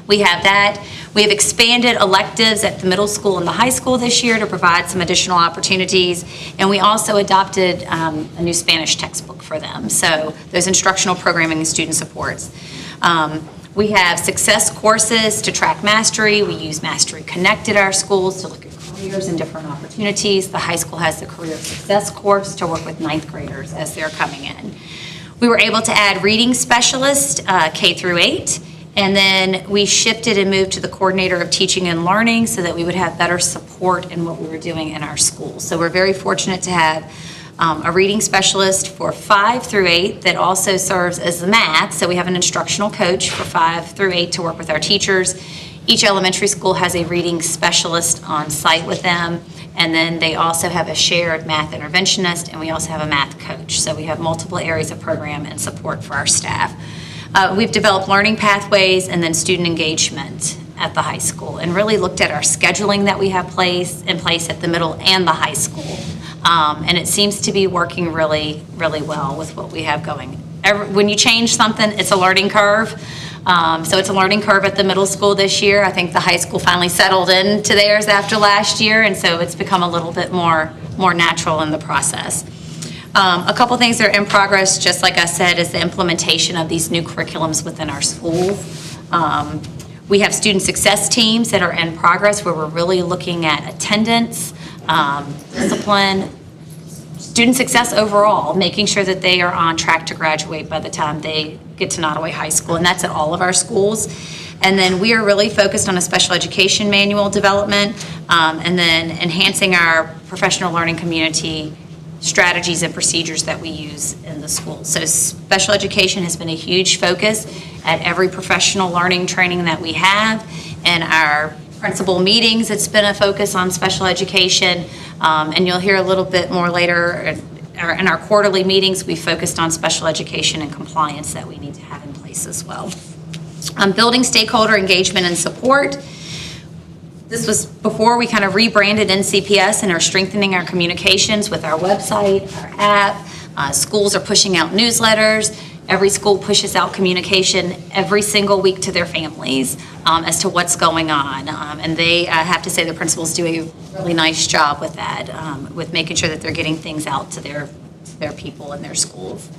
we have that. We have expanded electives at the middle school and the high school this year to provide some additional opportunities. And we also adopted a new Spanish textbook for them. So those instructional programming and student supports. We have success courses to track mastery. We use Mastery Connect at our schools to look at careers and different opportunities. The high school has the Career Success course to work with 9th graders as they're coming in. We were able to add reading specialists, K through 8, and then we shifted and moved to the coordinator of teaching and learning so that we would have better support in what we were doing in our schools. So we're very fortunate to have a reading specialist for 5 through 8 that also serves as the math. So we have an instructional coach for 5 through 8 to work with our teachers. Each elementary school has a reading specialist on site with them, and then they also have a shared math interventionist, and we also have a math coach. So we have multiple areas of program and support for our staff. We've developed learning pathways and then student engagement at the high school, and really looked at our scheduling that we have in place at the middle and the high school. And it seems to be working really, really well with what we have going. When you change something, it's a learning curve. So it's a learning curve at the middle school this year. I think the high school finally settled into theirs after last year, and so it's become a little bit more natural in the process. A couple things that are in progress, just like I said, is the implementation of these new curriculums within our schools. We have student success teams that are in progress where we're really looking at attendance, discipline, student success overall, making sure that they are on track to graduate by the time they get to Nottoway High School, and that's at all of our schools. And then we are really focused on a special education manual development, and then enhancing our professional learning community strategies and procedures that we use in the school. So special education has been a huge focus at every professional learning training that we have. And our principal meetings, it's been a focus on special education. And you'll hear a little bit more later in our quarterly meetings, we focused on special education and compliance that we need to have in place as well. Building stakeholder engagement and support. This was before we kind of rebranded NCPS and are strengthening our communications with our website, our app. Schools are pushing out newsletters. Every school pushes out communication every single week to their families as to what's going on. And they, I have to say, the principals do a really nice job with that, with making sure that they're getting things out to their people in their schools.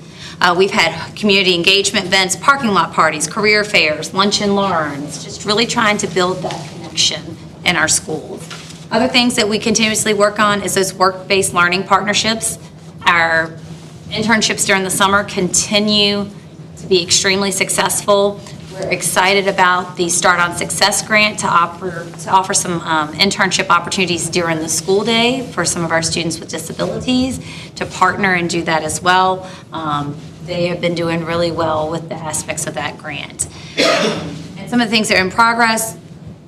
We've had community engagement events, parking lot parties, career fairs, lunch and learns, just really trying to build that connection in our schools. Other things that we continuously work on is those work-based learning partnerships. Our internships during the summer continue to be extremely successful. We're excited about the Start on Success grant to offer some internship opportunities during the school day for some of our students with disabilities to partner and do that as well. They have been doing really well with the aspects of that grant. And some of the things that are in progress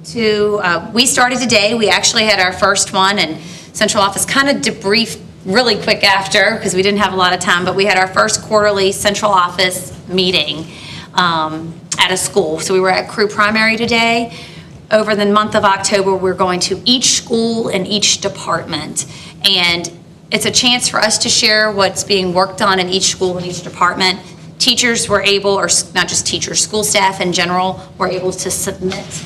too, we started today. We actually had our first one, and central office kind of debriefed really quick after because we didn't have a lot of time, but we had our first quarterly central office meeting at a school. So we were at Crew Primary today. Over the month of October, we're going to each school and each department, and it's a chance for us to share what's being worked on in each school and each department. Teachers were able, or not just teachers, school staff in general, were able to submit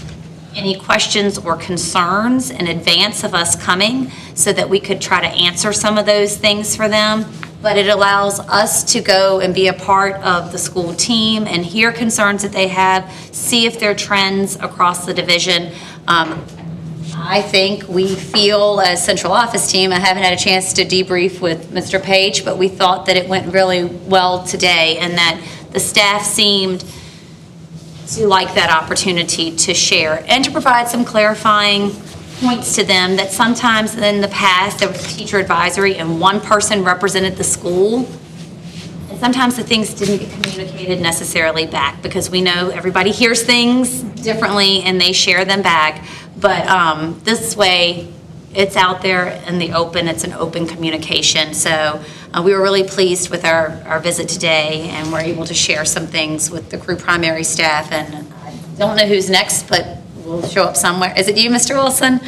any questions or concerns in advance of us coming so that we could try to answer some of those things for them. but it allows us to go and be a part of the school team and hear concerns that they have, see if there are trends across the division. I think we feel as central office team, I haven't had a chance to debrief with Mr. Page, but we thought that it went really well today and that the staff seemed to like that opportunity to share and to provide some clarifying points to them that sometimes in the past there was teacher advisory and one person represented the school. And sometimes the things didn't get communicated necessarily back because we know everybody hears things differently and they share them back. But this way, it's out there in the open, it's an open communication. So we were really pleased with our visit today and we're able to share some things with the crew primary staff. And I don't know who's next, but we'll show up somewhere. Is it you, Mr. Wilson?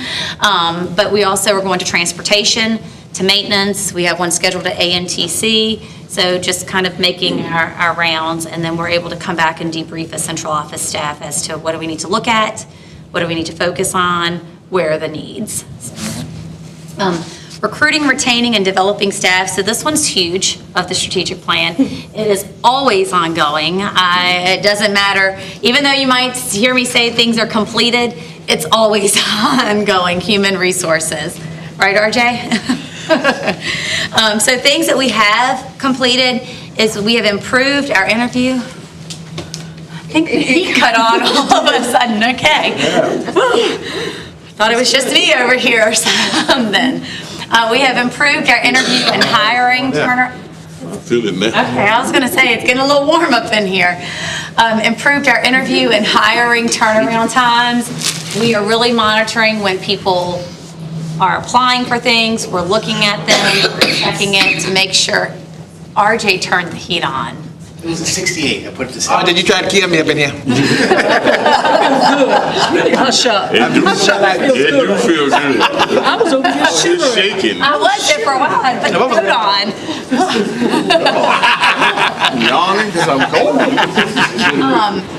But we also are going to transportation, to maintenance. We have one scheduled at ANTC. So just kind of making our rounds, and then we're able to come back and debrief as central office staff as to what do we need to look at, what do we need to focus on, where are the needs. Recruiting, retaining, and developing staff. So this one's huge of the strategic plan. It is always ongoing. It doesn't matter, even though you might hear me say things are completed, it's always ongoing, human resources. Right, RJ? So things that we have completed is we have improved our interview. I think he cut on all of a sudden, okay. Thought it was just me over here or something. We have improved our interview and hiring turnaround. I feel it now. Okay, I was going to say, it's getting a little warm up in here. Improved our interview and hiring turnaround times. We are really monitoring when people are applying for things. We're looking at them, we're checking it to make sure. RJ turned the heat on. It was a 68. I put it to Oh, did you try to kill me up in here? Hush up. It do feel good. I was over here It's shivering. shaking. I was there for a while, I put the coat on. Yawning because I'm cold.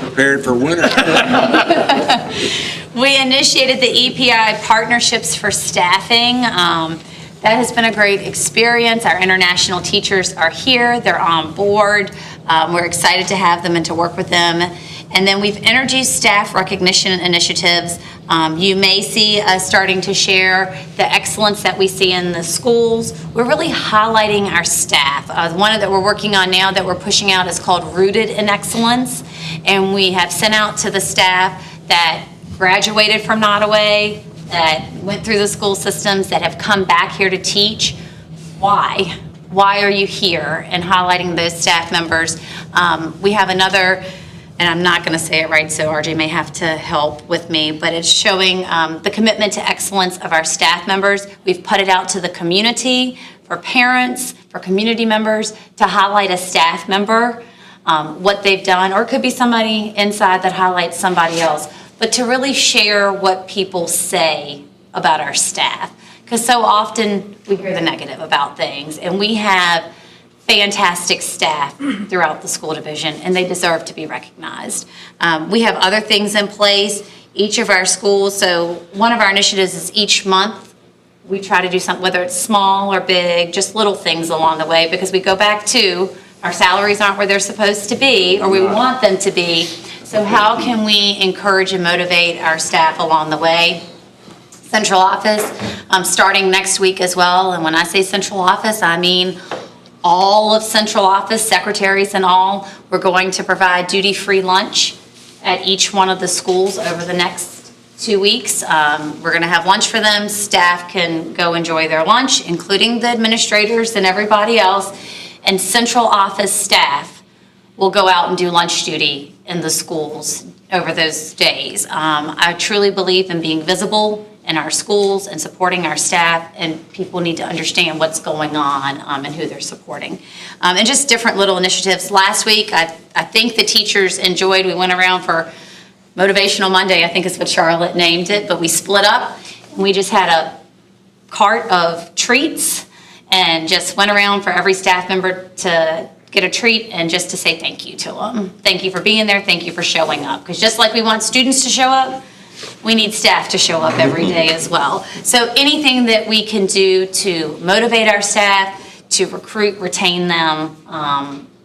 Prepared for winter. We initiated the EPI partnerships for staffing. That has been a great experience. Our international teachers are here, they're on board. We're excited to have them and to work with them. And then we've introduced staff recognition initiatives. You may see us starting to share the excellence that we see in the schools. We're really highlighting our staff. One that we're working on now that we're pushing out is called Rooted in Excellence. And we have sent out to the staff that graduated from Nottoway, that went through the school systems, that have come back here to teach. Why? Why are you here? And highlighting those staff members. We have another, and I'm not going to say it right, so RJ may have to help with me, but it's showing the commitment to excellence of our staff members. We've put it out to the community, for parents, for community members, to highlight a staff member, what they've done, or it could be somebody inside that highlights somebody else, but to really share what people say about our staff. Because so often we hear the negative about things, and we have fantastic staff throughout the school division, and they deserve to be recognized. We have other things in place. Each of our schools, so one of our initiatives is each month we try to do something, whether it's small or big, just little things along the way, because we go back to our salaries aren't where they're supposed to be, or we want them to be. So how can we encourage and motivate our staff along the way? Central office, starting next week as well. And when I say central office, I mean all of central office, secretaries and all. We're going to provide duty-free lunch at each one of the schools over the next 2 weeks. We're going to have lunch for them. Staff can go enjoy their lunch, including the administrators and everybody else. And central office staff will go out and do lunch duty in the schools over those days. I truly believe in being visible in our schools and supporting our staff, and people need to understand what's going on and who they're supporting. And just different little initiatives. Last week, I think the teachers enjoyed, we went around for Motivational Monday, I think is what Charlotte named it, but we split up and we just had a cart of treats and just went around for every staff member to get a treat and just to say thank you to them. Thank you for being there, thank you for showing up. Because just like we want students to show up, we need staff to show up every day as well. So anything that we can do to motivate our staff, to recruit, retain them.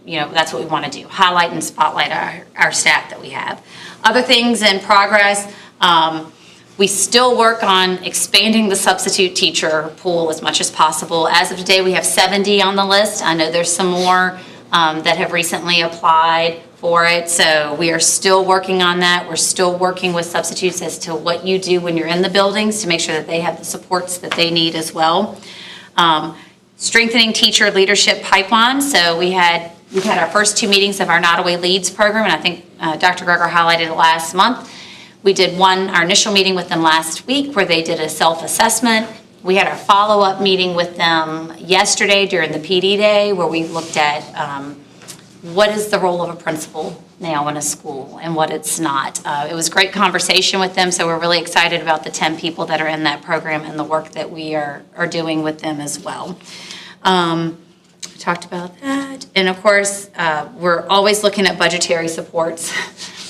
That's what we want to do, highlight and spotlight our staff that we have. Other things in progress, we still work on expanding the substitute teacher pool as much as possible. As of today, we have 70 on the list. I know there's some more that have recently applied for it, so we are still working on that. We're still working with substitutes as to what you do when you're in the buildings to make sure that they have the supports that they need as well. Strengthening teacher leadership pipeline. So we've had our first 2 meetings of our Nottoway Leads program, and I think Dr. Greger highlighted it last month. We did our initial meeting with them last week where they did a self-assessment. We had our follow-up meeting with them yesterday during the PD day where we looked at what is the role of a principal now in a school and what it's not. It was a great conversation with them, so we're really excited about the 10 people that are in that program and the work that we are doing with them as well. Talked about that. And of course, we're always looking at budgetary supports,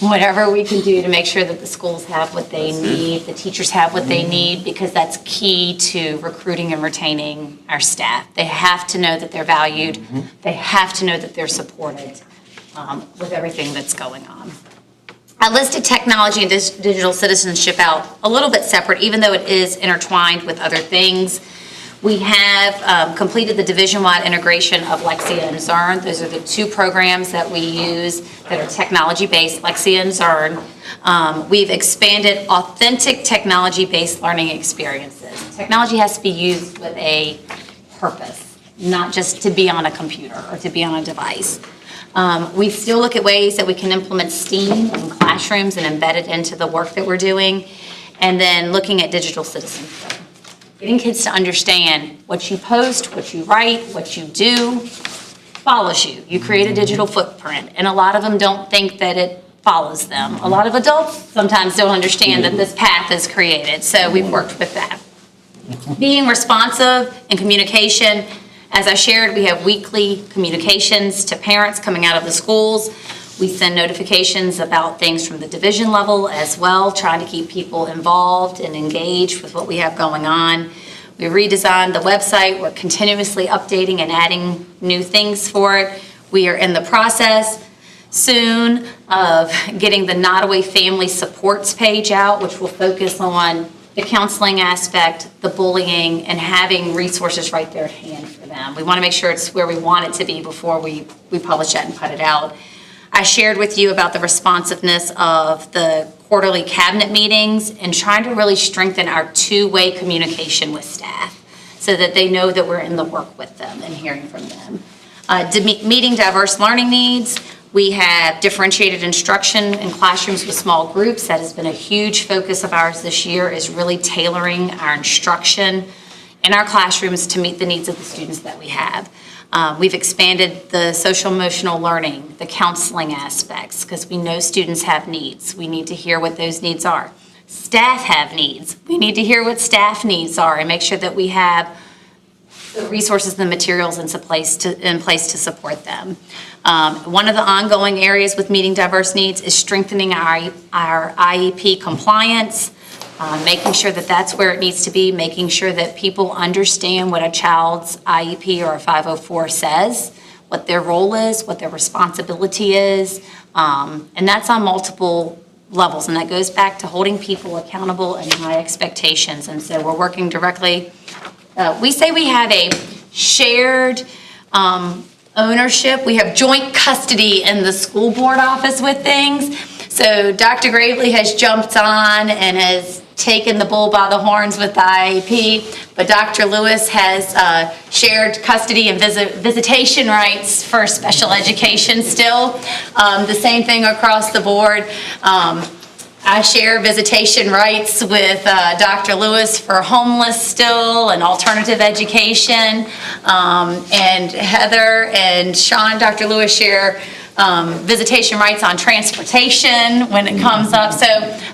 whatever we can do to make sure that the schools have what they need, the teachers have what they need, because that's key to recruiting and retaining our staff. They have to know that they're valued. They have to know that they're supported with everything that's going on. I listed technology and digital citizenship out a little bit separate, even though it is intertwined with other things. We have completed the division-wide integration of Lexia and Zern. Those are the 2 programs that we use that are technology-based, Lexia and Zern. We've expanded authentic technology-based learning experiences. Technology has to be used with a purpose, not just to be on a computer or to be on a device. We still look at ways that we can implement STEAM in classrooms and embed it into the work that we're doing, and then looking at digital citizenship. Getting kids to understand what you post, what you write, what you do follows you. You create a digital footprint, and a lot of them don't think that it follows them. A lot of adults sometimes don't understand that this path is created, so we've worked with that. Being responsive in communication, as I shared, we have weekly communications to parents coming out of the schools. We send notifications about things from the division level as well, trying to keep people involved and engaged with what we have going on. We redesigned the website. We're continuously updating and adding new things for it. We are in the process soon of getting the Nottoway Family Supports page out, which will focus on the counseling aspect, the bullying, and having resources right there at hand for them. We want to make sure it's where we want it to be before we publish that and put it out. I shared with you about the responsiveness of the quarterly cabinet meetings and trying to really strengthen our 2-way communication with staff so that they know that we're in the work with them and hearing from them. Meeting diverse learning needs. We have differentiated instruction in classrooms with small groups. That has been a huge focus of ours this year, is really tailoring our instruction in our classrooms to meet the needs of the students that we have. We've expanded the social emotional learning, the counseling aspects, because we know students have needs. We need to hear what those needs are. Staff have needs. We need to hear what staff needs are and make sure that we have the resources and the materials in place to support them. One of the ongoing areas with meeting diverse needs is strengthening our IEP compliance, making sure that that's where it needs to be, making sure that people understand what a child's IEP or a 504 says, what their role is, what their responsibility is, and that's on multiple levels, and that goes back to holding people accountable and high expectations. And so we're working directly. We say we have a shared ownership. We have joint custody in the school board office with things. So Dr. Gravely has jumped on and has taken the bull by the horns with the IEP, but Dr. Lewis has shared custody and visitation rights for special education still. The same thing across the board. I share visitation rights with Dr. Lewis for homeless still and alternative education. And Heather and Sean, Dr. Lewis share visitation rights on transportation when it comes up. So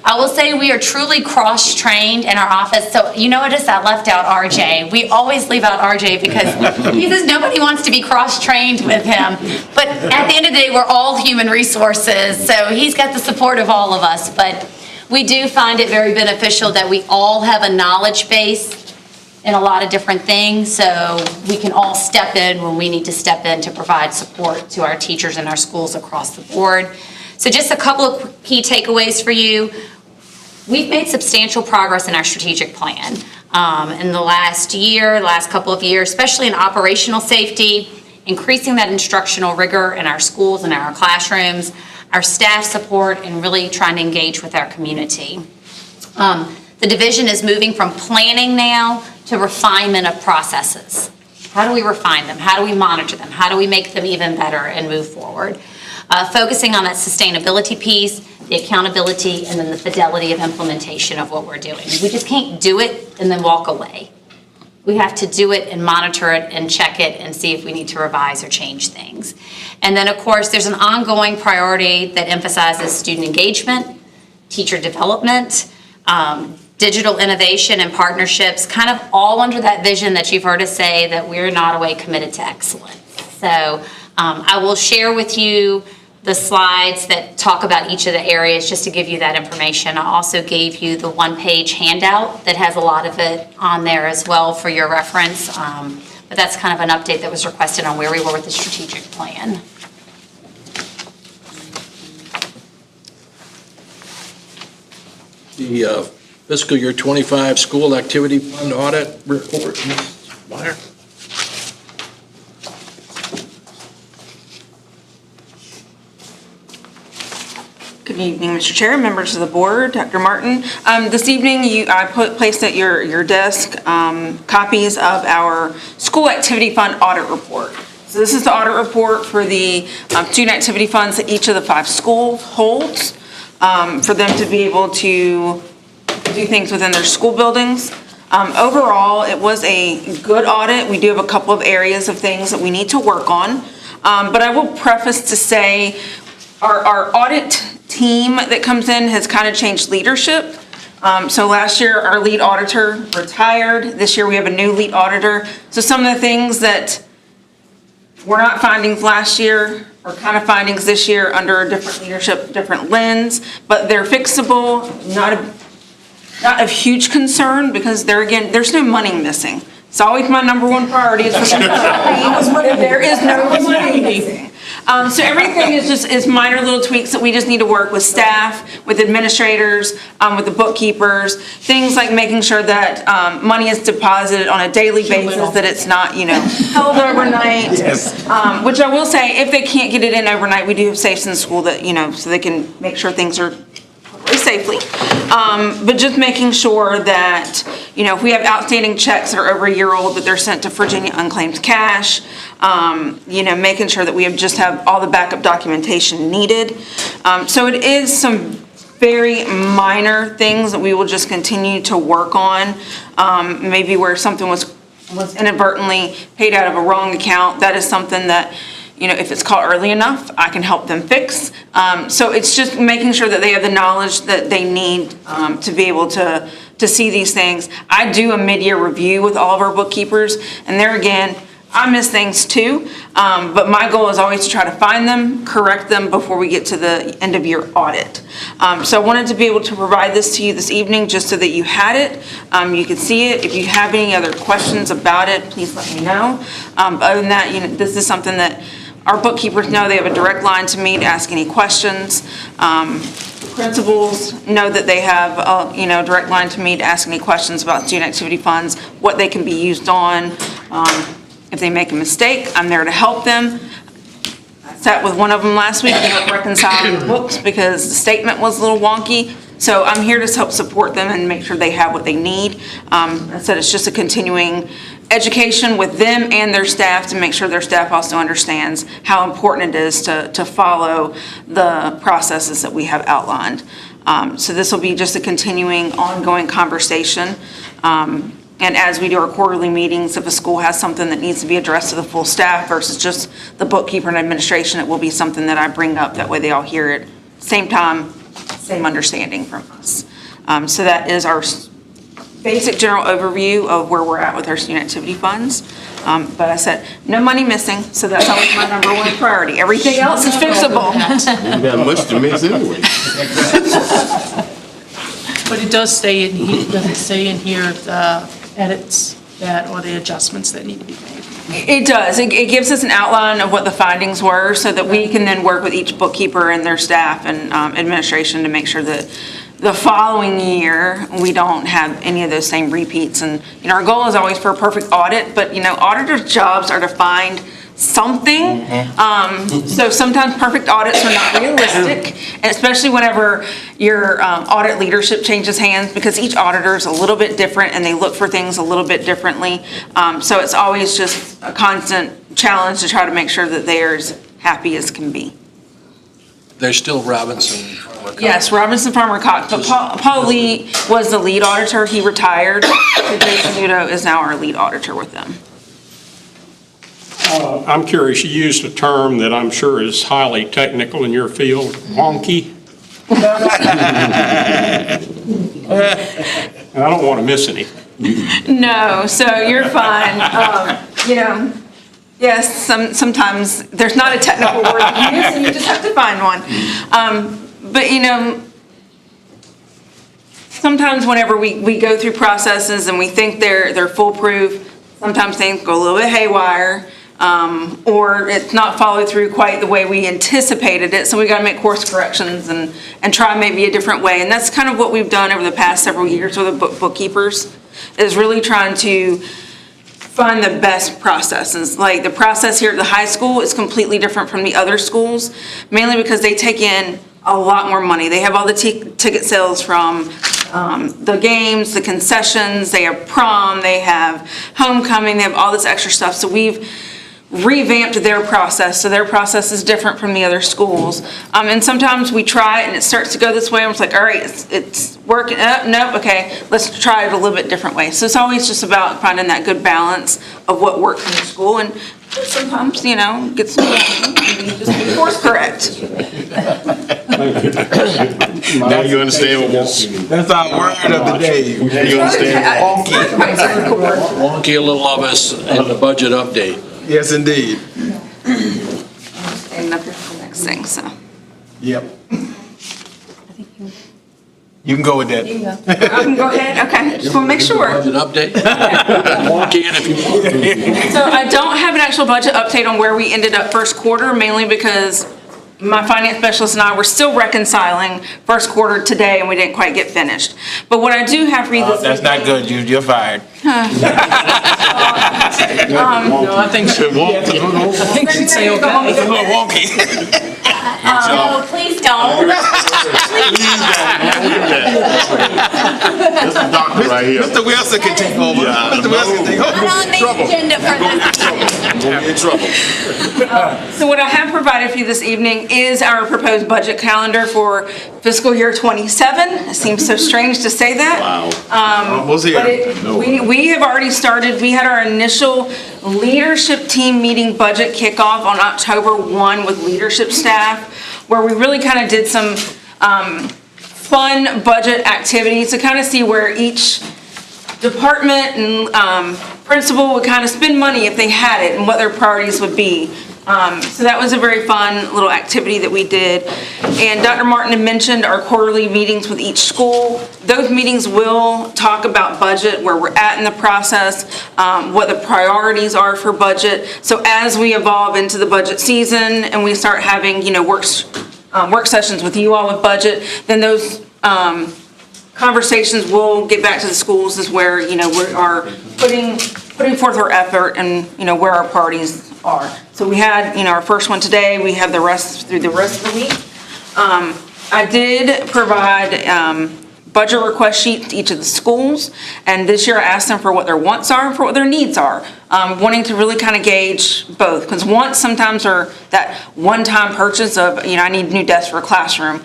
I will say we are truly cross-trained in our office. So you notice I left out RJ. We always leave out RJ because he says nobody wants to be cross-trained with him. But at the end of the day, we're all human resources. So he's got the support of all of us. But we do find it very beneficial that we all have a knowledge base in a lot of different things, so we can all step in when we need to step in to provide support to our teachers and our schools across the board. So just a couple of key takeaways for you. We've made substantial progress in our strategic plan in the last couple of years, especially in operational safety, increasing that instructional rigor in our schools and our classrooms, our staff support, and really trying to engage with our community. The division is moving from planning now to refinement of processes. How do we refine them? How do we monitor them? How do we make them even better and move forward? Focusing on that sustainability piece, the accountability, and then the fidelity of implementation of what we're doing. We just can't do it and then walk away. We have to do it and monitor it and check it and see if we need to revise or change things. And then, of course, there's an ongoing priority that emphasizes student engagement, teacher development, digital innovation and partnerships, kind of all under that vision that you've heard us say that we're Nottoway committed to excellence. So I will share with you the slides that talk about each of the areas just to give you that information. I also gave you the one-page handout that has a lot of it on there as well for your reference. But that's kind of an update that was requested on where we were with the strategic plan. The fiscal year 25 school activity fund audit report, Ms. Meyer. Good evening, Mr. Chair, members of the board, Dr. Martin. This evening, I placed at your desk copies of our school activity fund audit report. So this is the audit report for the student activity funds that each of the 5 schools holds for them to be able to do things within their school buildings. Overall, it was a good audit. We do have a couple of areas of things that we need to work on. But I will preface to say our audit team that comes in has kind of changed leadership. So last year, our lead auditor retired. This year, we have a new lead auditor. So some of the things that were not findings last year are kind of findings this year under a different leadership, different lens, but they're fixable, not of huge concern because there's no money missing. It's always my number one priority is there is no money missing. So everything is minor little tweaks that we just need to work with staff, with administrators, with the bookkeepers, things like making sure that money is deposited on a daily basis, that it's not, held overnight. Which I will say, if they can't get it in overnight, we do have safes in school that, so they can make sure things are safely. But just making sure that, if we have outstanding checks that are over a year old, that they're sent to Virginia unclaimed cash, making sure that we just have all the backup documentation needed. So it is some very minor things that we will just continue to work on. Maybe where something was inadvertently paid out of a wrong account, that is something that, if it's caught early enough, I can help them fix. So it's just making sure that they have the knowledge that they need to be able to see these things. I do a mid-year review with all of our bookkeepers, and there again, I miss things too, but my goal is always to try to find them, correct them before we get to the end of year audit. So I wanted to be able to provide this to you this evening just so that you had it. You could see it. If you have any other questions about it, please let me know. Other than that, this is something that our bookkeepers know. They have a direct line to me to ask any questions. Principals know that they have a direct line to me to ask any questions about student activity funds, what they can be used on. If they make a mistake, I'm there to help them. I sat with one of them last week to help reconcile the books because the statement was a little wonky. So I'm here to help support them and make sure they have what they need. I said it's just a continuing education with them and their staff to make sure their staff also understands how important it is to follow the processes that we have outlined. So this will be just a continuing, ongoing conversation. And as we do our quarterly meetings, if a school has something that needs to be addressed to the full staff versus just the bookkeeper and administration, it will be something that I bring up. That way they all hear it, same time, same understanding from us. So that is our basic general overview of where we're at with our student activity funds. But I said, no money missing, so that's always my number one priority. Everything else is fixable. You got much to miss anyway. But it does say in here, the edits that or the adjustments that need to be made? It does. It gives us an outline of what the findings were so that we can then work with each bookkeeper and their staff and administration to make sure that the following year, we don't have any of those same repeats. And, our goal is always for a perfect audit, but, auditors' jobs are to find something. So sometimes perfect audits are not realistic, and especially whenever your audit leadership changes hands, because each auditor is a little bit different and they look for things a little bit differently. So it's always just a constant challenge to try to make sure that they are as happy as can be. There's still Robinson. Yes, Robinson Farmer Cox, but Paul Lee was the lead auditor. He retired. So Jason Udo is now our lead auditor with them. I'm curious, you used a term that I'm sure is highly technical in your field, wonky. And I don't want to miss anything. No, so you're fine. Yes, sometimes there's not a technical word to use, and you just have to find one. But sometimes whenever we go through processes and we think they're foolproof, sometimes things go a little bit haywire, or it's not followed through quite the way we anticipated it. So we got to make course corrections and try maybe a different way. And that's kind of what we've done over the past several years with the bookkeepers, is really trying to find the best processes. Like the process here at the high school is completely different from the other schools, mainly because they take in a lot more money. They have all the ticket sales from the games, the concessions, they have prom, they have homecoming, they have all this extra stuff. So we've revamped their process. So their process is different from the other schools. And sometimes we try it and it starts to go this way. And it's like, all right, it's working. Nope, okay, let's try it a little bit different way. So it's always just about finding that good balance of what works in the school. And sometimes, get some and just be course correct. Now you understand what wonky. That's our word of the day. You understand wonky. Wonky a little of us in the budget update. Yes, indeed. Standing up here for the next thing, so. Yep. You can go with that. I can go ahead, okay, just want to make sure. Budget update? Wonky in if you want. So I don't have an actual budget update on where we ended up first quarter, mainly because my finance specialist and I were still reconciling first quarter today and we didn't quite get finished. But what I do have for you this That's not good, you're fired. No, I think she'd say okay. It's a little wonky. No, please don't. This is doctor right here. Mr. Wilson can take over. Mr. Wilson can take over. Not on the agenda for this. We'll be in trouble. So what I have provided for you this evening is our proposed budget calendar for fiscal year '27. It seems so strange to say that. Wow. Almost here. But we have already started. We had our initial leadership team meeting budget kickoff on October 1 with leadership staff, where we really kind of did some fun budget activities to kind of see where each department and principal would kind of spend money if they had it and what their priorities would be. So that was a very fun little activity that we did. And Dr. Martin had mentioned our quarterly meetings with each school. Those meetings will talk about budget, where we're at in the process, what the priorities are for budget. So as we evolve into the budget season and we start having, work sessions with you all with budget, then those conversations will get back to the schools is where, we are putting forth our effort and, where our priorities are. So we had, our first one today. We have the rest through the rest of the week. I did provide budget request sheets to each of the schools, and this year I asked them for what their wants are and for what their needs are, wanting to really kind of gauge both, because wants sometimes are that one-time purchase of, I need new desks for a classroom.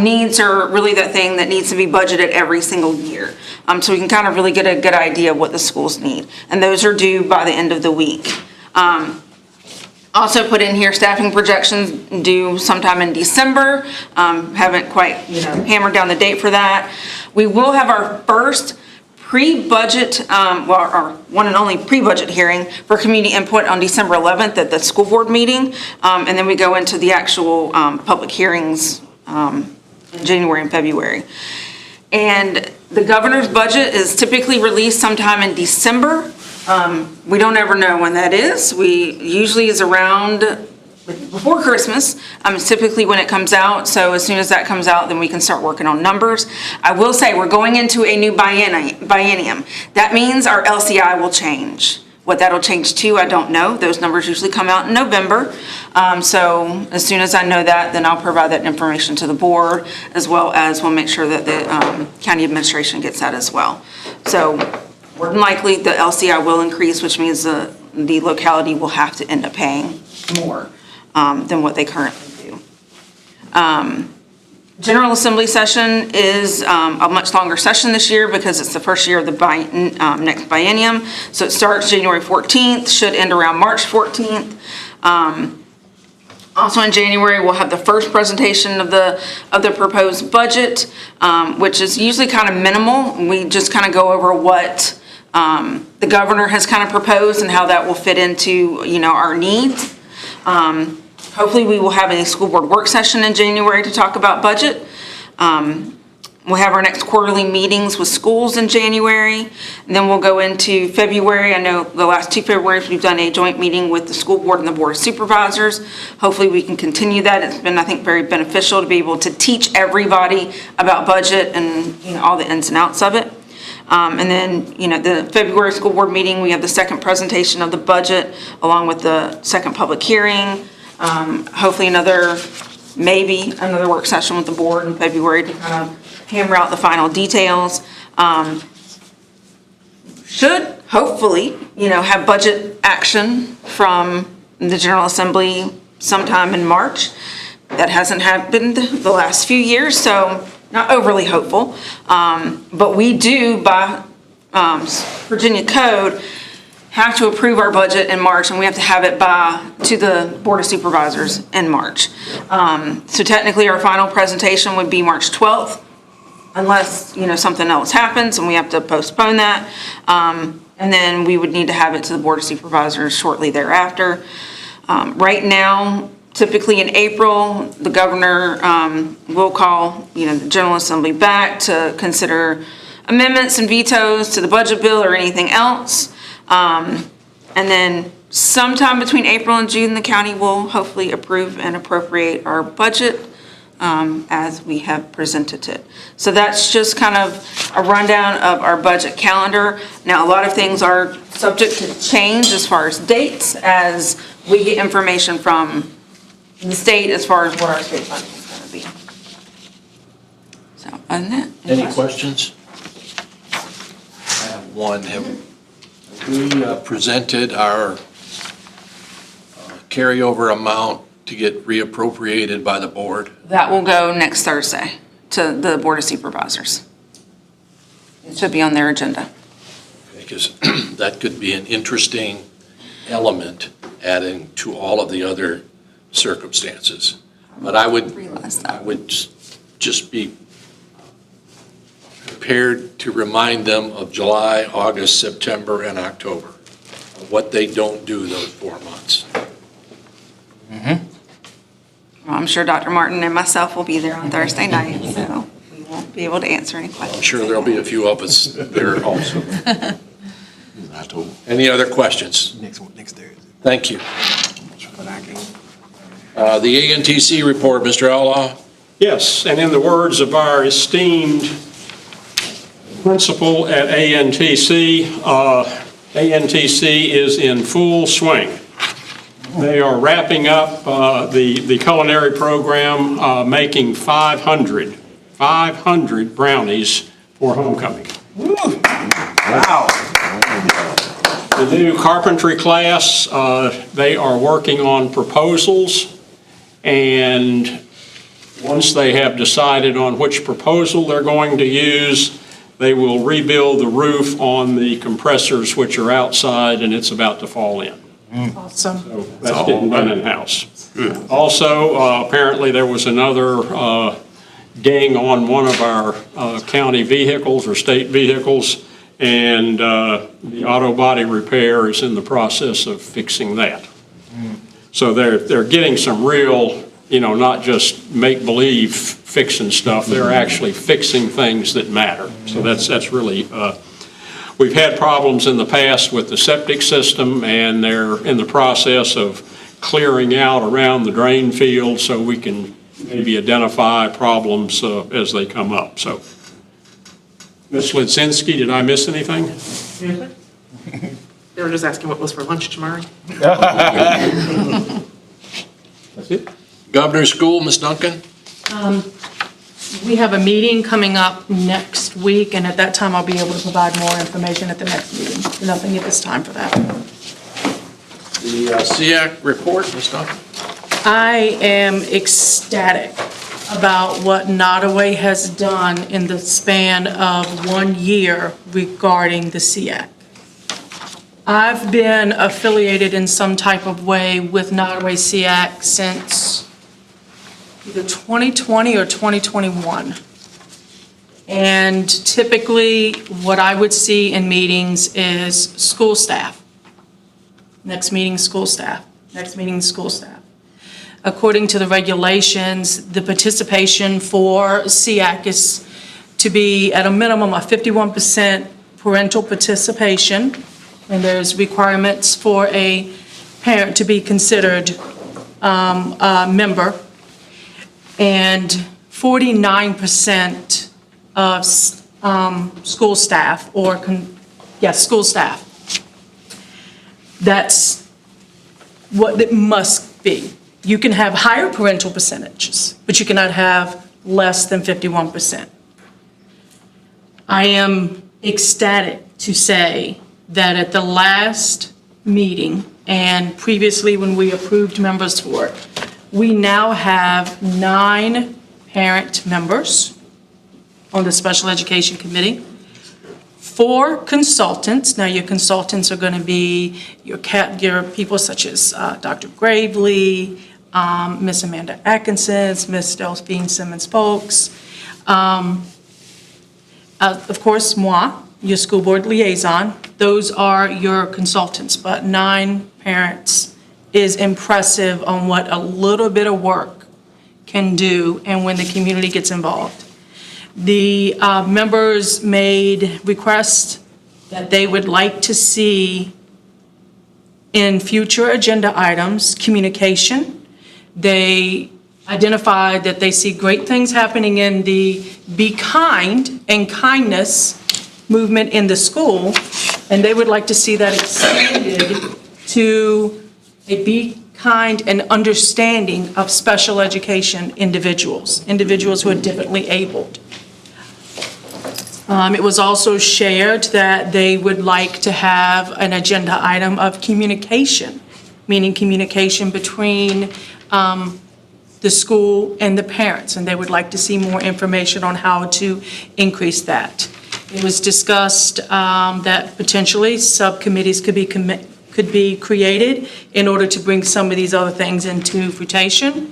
Needs are really that thing that needs to be budgeted every single year. So we can kind of really get a good idea of what the schools need, and those are due by the end of the week. Also put in here staffing projections due sometime in December. Haven't quite, hammered down the date for that. We will have our first pre-budget, our one and only pre-budget hearing for community input on December 11th at the school board meeting. And then we go into the actual public hearings in January and February. And the governor's budget is typically released sometime in December. We don't ever know when that is. Usually is around before Christmas, it's typically when it comes out. So as soon as that comes out, then we can start working on numbers. I will say we're going into a new biennium. That means our LCI will change. What that'll change to, I don't know. Those numbers usually come out in November. So as soon as I know that, then I'll provide that information to the board, as well as we'll make sure that the county administration gets that as well. So more than likely, the LCI will increase, which means the locality will have to end up paying more than what they currently do. General Assembly session is a much longer session this year because it's the first year of the next biennium. So it starts January 14th, should end around March 14th. Also in January, we'll have the first presentation of the proposed budget, which is usually kind of minimal. We just kind of go over what the governor has kind of proposed and how that will fit into, our needs. Hopefully we will have a school board work session in January to talk about budget. We'll have our next quarterly meetings with schools in January. And then we'll go into February. I know the last 2 Februarys we've done a joint meeting with the school board and the board of supervisors. Hopefully we can continue that. It's been, I think, very beneficial to be able to teach everybody about budget and all the ins and outs of it. And then, the February school board meeting, we have the second presentation of the budget along with the second public hearing. Hopefully maybe another work session with the board in February to kind of hammer out the final details. Should hopefully, have budget action from the General Assembly sometime in March. That hasn't happened the last few years, so not overly hopeful. But we do, by Virginia code, have to approve our budget in March, and we have to have it to the Board of Supervisors in March. So technically, our final presentation would be March 12th, unless, something else happens and we have to postpone that. And then we would need to have it to the Board of Supervisors shortly thereafter. Right now, typically in April, the governor will call, the General Assembly back to consider amendments and vetoes to the budget bill or anything else. And then sometime between April and June, the county will hopefully approve and appropriate our budget as we have presented it. So that's just kind of a rundown of our budget calendar. Now, a lot of things are subject to change as far as dates as we get information from the state as far as what our state funding is going to be. So, other than that. Any questions? I have one. We presented our carryover amount to get reappropriated by the board. That will go next Thursday to the Board of Supervisors. It should be on their agenda. Because that could be an interesting element adding to all of the other circumstances. But I would just be prepared to remind them of July, August, September, and October, what they don't do those 4 months. Well, I'm sure Dr. Martin and myself will be there on Thursday night, so we won't be able to answer any questions. I'm sure there'll be a few of us there also. Any other questions? Next Thursday. Thank you. The ANTC report, Mr. Outlaw. Yes, and in the words of our esteemed principal at ANTC, ANTC is in full swing. They are wrapping up the culinary program, making 500 brownies for homecoming. Wow. The new carpentry class, they are working on proposals, and once they have decided on which proposal they're going to use, they will rebuild the roof on the compressors which are outside, and it's about to fall in. Awesome. So that's getting done in-house. Also, apparently there was another ding on one of our county vehicles or state vehicles, and the auto body repair is in the process of fixing that. So they're getting some real, not just make-believe fixing stuff, they're actually fixing things that matter. So that's really we've had problems in the past with the septic system, and they're in the process of clearing out around the drain field so we can maybe identify problems as they come up. So, Ms. Lidzinski, did I miss anything? They were just asking what was for lunch tomorrow. That's it. Governor's School, Ms. Duncan? We have a meeting coming up next week, and at that time, I'll be able to provide more information at the next meeting. Nothing at this time for that. The SEAC report, Ms. Duncan? I am ecstatic about what Nottoway has done in the span of 1 year regarding the SEAC. I've been affiliated in some type of way with Nottoway SEAC since either 2020 or 2021. And typically, what I would see in meetings is school staff. Next meeting, school staff. Next meeting, school staff. According to the regulations, the participation for SEAC is to be at a minimum of 51% parental participation, and there's requirements for a parent to be considered a member, and 49% of school staff, school staff. That's what it must be. You can have higher parental percentages, but you cannot have less than 51%. I am ecstatic to say that at the last meeting, and previously when we approved members for it, we now have 9 parent members on the Special Education Committee, 4 consultants. Now, your consultants are going to be your people such as Dr. Gravely, Miss Amanda Atkinson, Miss Delphine Simmons-Folks, of course, moi, your school board liaison. Those are your consultants, but 9 parents is impressive on what a little bit of work can do and when the community gets involved. The members made requests that they would like to see in future agenda items, communication. They identified that they see great things happening in the Be Kind and Kindness movement in the school, and they would like to see that expanded to a Be Kind and Understanding of special education individuals who are differently abled. It was also shared that they would like to have an agenda item of communication, meaning communication between the school and the parents, and they would like to see more information on how to increase that. It was discussed that potentially subcommittees could be created in order to bring some of these other things into fruition.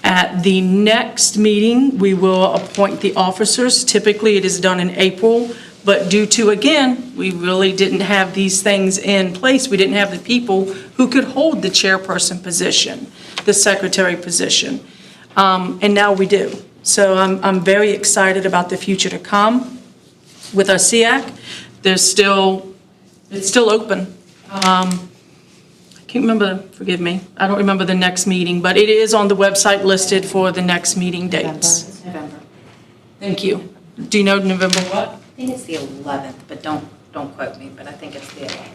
At the next meeting, we will appoint the officers. Typically, it is done in April, but due to, again, we really didn't have these things in place. We didn't have the people who could hold the chairperson position, the secretary position, and now we do. So I'm very excited about the future to come with our SEAC. It's still open. I can't remember, forgive me, I don't remember the next meeting, but it is on the website listed for the next meeting dates. November. Thank you. Do you know November what? I think it's the 11th, but don't quote me, but I think it's the 11th.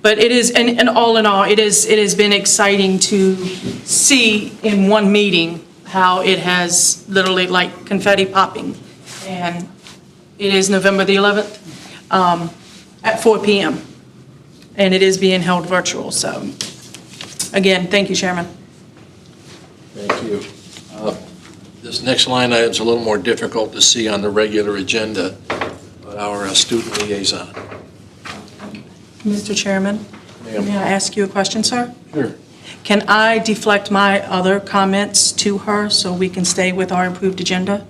But it is, and all in all, it has been exciting to see in one meeting how it has literally like confetti popping. And it is November the 11th at 4 p.m. And it is being held virtual. So again, thank you, Chairman. Thank you. This next line item is a little more difficult to see on the regular agenda, but our student liaison. Mr. Chairman, Ma'am. may I ask you a question, sir? Sure. Can I deflect my other comments to her so we can stay with our approved agenda?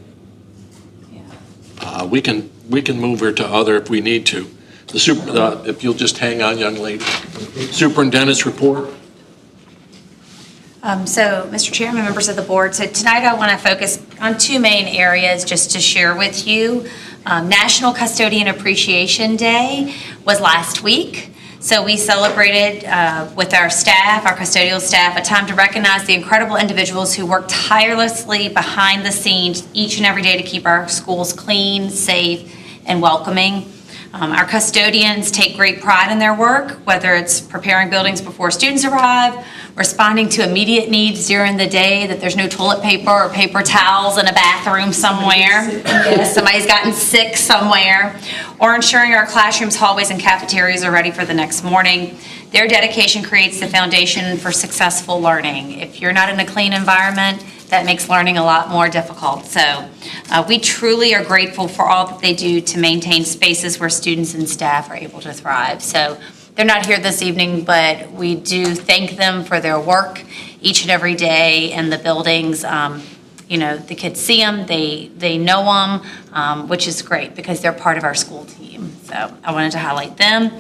We can move her to other if we need to. If you'll just hang on, young lady. Superintendent's report. So, Mr. Chairman, members of the board, so tonight I want to focus on two main areas just to share with you. National Custodian Appreciation Day was last week. So we celebrated with our staff, our custodial staff, a time to recognize the incredible individuals who work tirelessly behind the scenes each and every day to keep our schools clean, safe, and welcoming. Our custodians take great pride in their work, whether it's preparing buildings before students arrive, responding to immediate needs during the day, that there's no toilet paper or paper towels in a bathroom somewhere, yes, somebody's gotten sick somewhere, or ensuring our classrooms, hallways, and cafeterias are ready for the next morning. Their dedication creates the foundation for successful learning. If you're not in a clean environment, that makes learning a lot more difficult. So we truly are grateful for all that they do to maintain spaces where students and staff are able to thrive. So they're not here this evening, but we do thank them for their work each and every day in the buildings. You know, the kids see them, they know them, which is great because they're part of our school team. So I wanted to highlight them.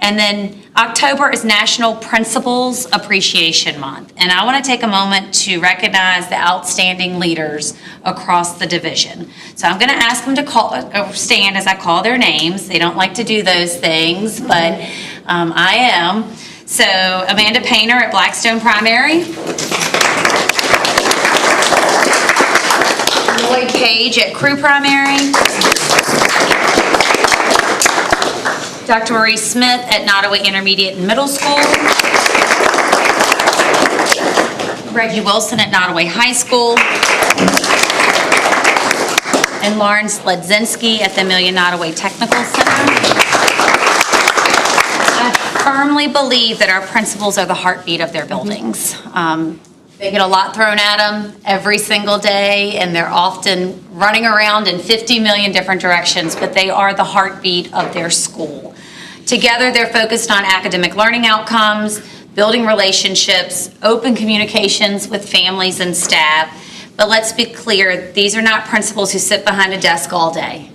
And then October is National Principals Appreciation Month. And I want to take a moment to recognize the outstanding leaders across the division. So I'm going to ask them to stand as I call their names. They don't like to do those things, but I am. So Amanda Painter at Blackstone Primary. Lloyd Cage at Crew Primary. Dr. Marie Smith at Nottoway Intermediate and Middle School. Reggie Wilson at Nottoway High School. And Lawrence Ledzinski at the Amelia Nottoway Technical Center. I firmly believe that our principals are the heartbeat of their buildings. They get a lot thrown at them every single day, and they're often running around in 50 million different directions, but they are the heartbeat of their school. Together, they're focused on academic learning outcomes, building relationships, open communications with families and staff. But let's be clear, these are not principals who sit behind a desk all day.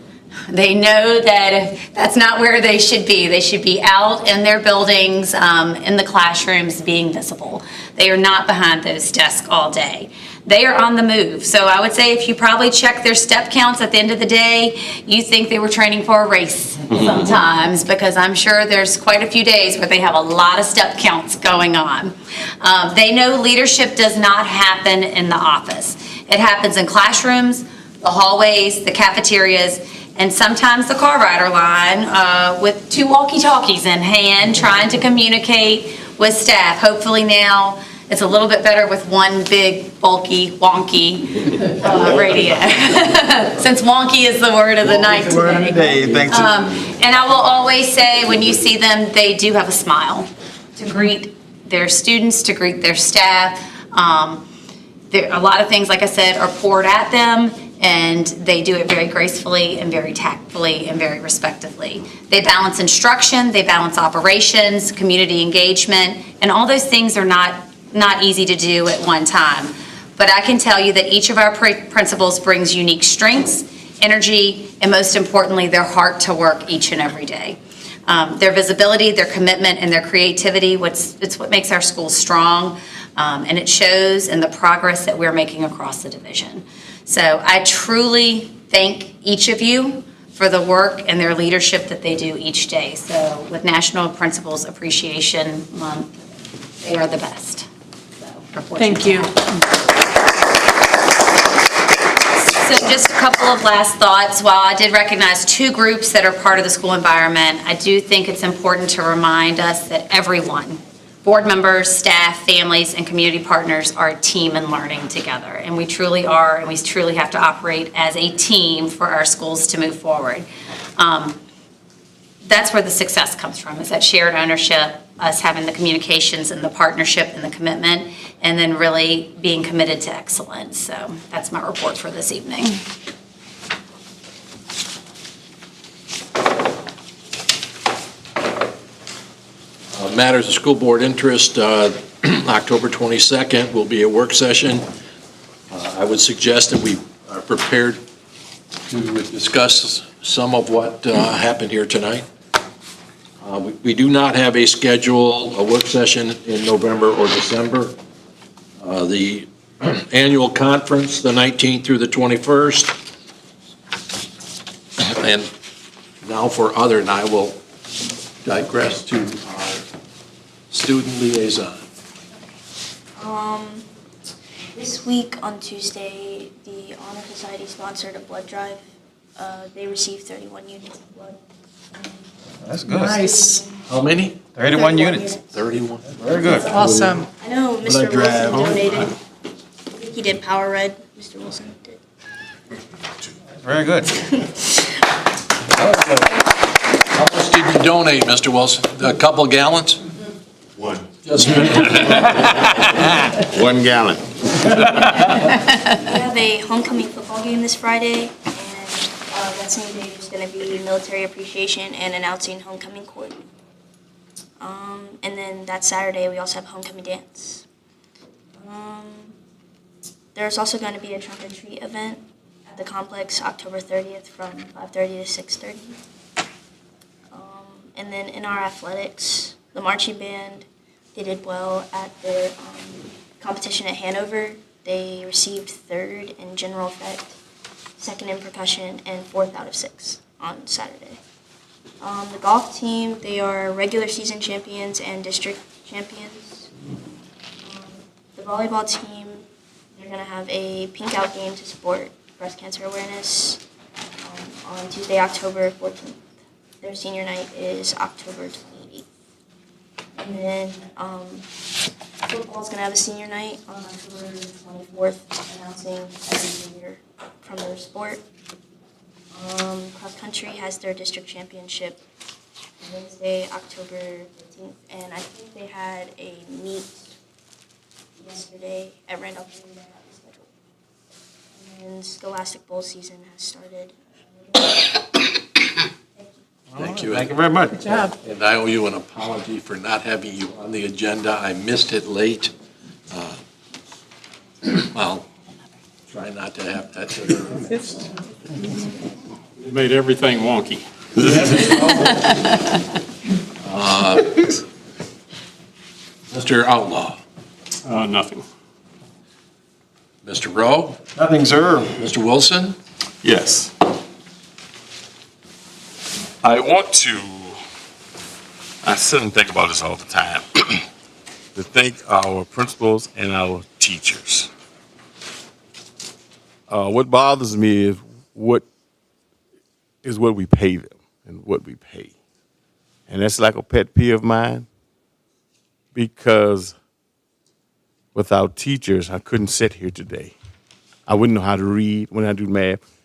They know that that's not where they should be. They should be out in their buildings, in the classrooms, being visible. They are not behind those desks all day. They are on the move. So I would say if you probably check their step counts at the end of the day, you think they were training for a race sometimes, because I'm sure there's quite a few days where they have a lot of step counts going on. They know leadership does not happen in the office. It happens in classrooms, the hallways, the cafeterias, and sometimes the car rider line with two walkie-talkies in hand trying to communicate with staff. Hopefully now it's a little bit better with one big, bulky, wonky radio. Since wonky is the word of the night today. Thanks. And I will always say, when you see them, they do have a smile to greet their students, to greet their staff. A lot of things, like I said, are poured at them, and they do it very gracefully and very tactfully and very respectfully. They balance instruction, they balance operations, community engagement, and all those things are not easy to do at one time. But I can tell you that each of our principals brings unique strengths, energy, and most importantly, their heart to work each and every day. Their visibility, their commitment, and their creativity, it's what makes our school strong, and it shows in the progress that we're making across the division. So I truly thank each of you for the work and their leadership that they do each day. So with National Principals Appreciation Month, they are the best. Thank you. So just a couple of last thoughts. While I did recognize two groups that are part of the school environment, I do think it's important to remind us that everyone, board members, staff, families, and community partners, are a team in learning together. And we truly are, and we truly have to operate as a team for our schools to move forward. That's where the success comes from, is that shared ownership, us having the communications and the partnership and the commitment, and then really being committed to excellence. So that's my report for this evening. Matters of school board interest, October 22nd will be a work session. I would suggest that we are prepared to discuss some of what happened here tonight. We do not have a work session in November or December. The annual conference, the 19th through the 21st. And now for other, and I will digress to our student liaison. This week on Tuesday, the Honor Society sponsored a blood drive. They received 31 units of blood. That's good. Nice. How many? 31 units. 31. Very good. Awesome. I know Mr. Wilson donated. I think he did Power Red. Mr. Wilson did. Very good. How much did you donate, Mr. Wilson? A couple gallons? One. Just 1 gallon. We have a homecoming football game this Friday, and that same day there's going to be military appreciation and announcing homecoming court. And then that Saturday we also have homecoming dance. There's also going to be a trunk or treat event at the complex October 30th from 5:30 to 6:30. And then in our athletics, the marching band, they did well at their competition at Hanover. They received 3rd in general effect, 2nd in percussion, and 4th out of 6 on Saturday. The golf team, they are regular season champions and district champions. The volleyball team, they're going to have a pink out game to support breast cancer awareness on Tuesday, October 14th. Their senior night is October 28th. And then football is going to have a senior night on October 24th, announcing every senior from their sport. Cross country has their district championship Wednesday, October 15th, and I think they had a meet yesterday at Randolph Community scheduled. And Scholastic Bowl season has started. Thank you. Thank you very much. Good job. And I owe you an apology for not having you on the agenda. I missed it late. Well, try not to have that. It made everything wonky. Mr. Outlaw. Nothing. Mr. Rowe? Nothing, sir. Mr. Wilson? Yes. I want to, I sit and think about this all the time, to thank our principals and our teachers. What bothers me is what we pay them and what we pay. And that's like a pet peeve of mine, because without teachers, I couldn't sit here today. I wouldn't know how to read when I do math.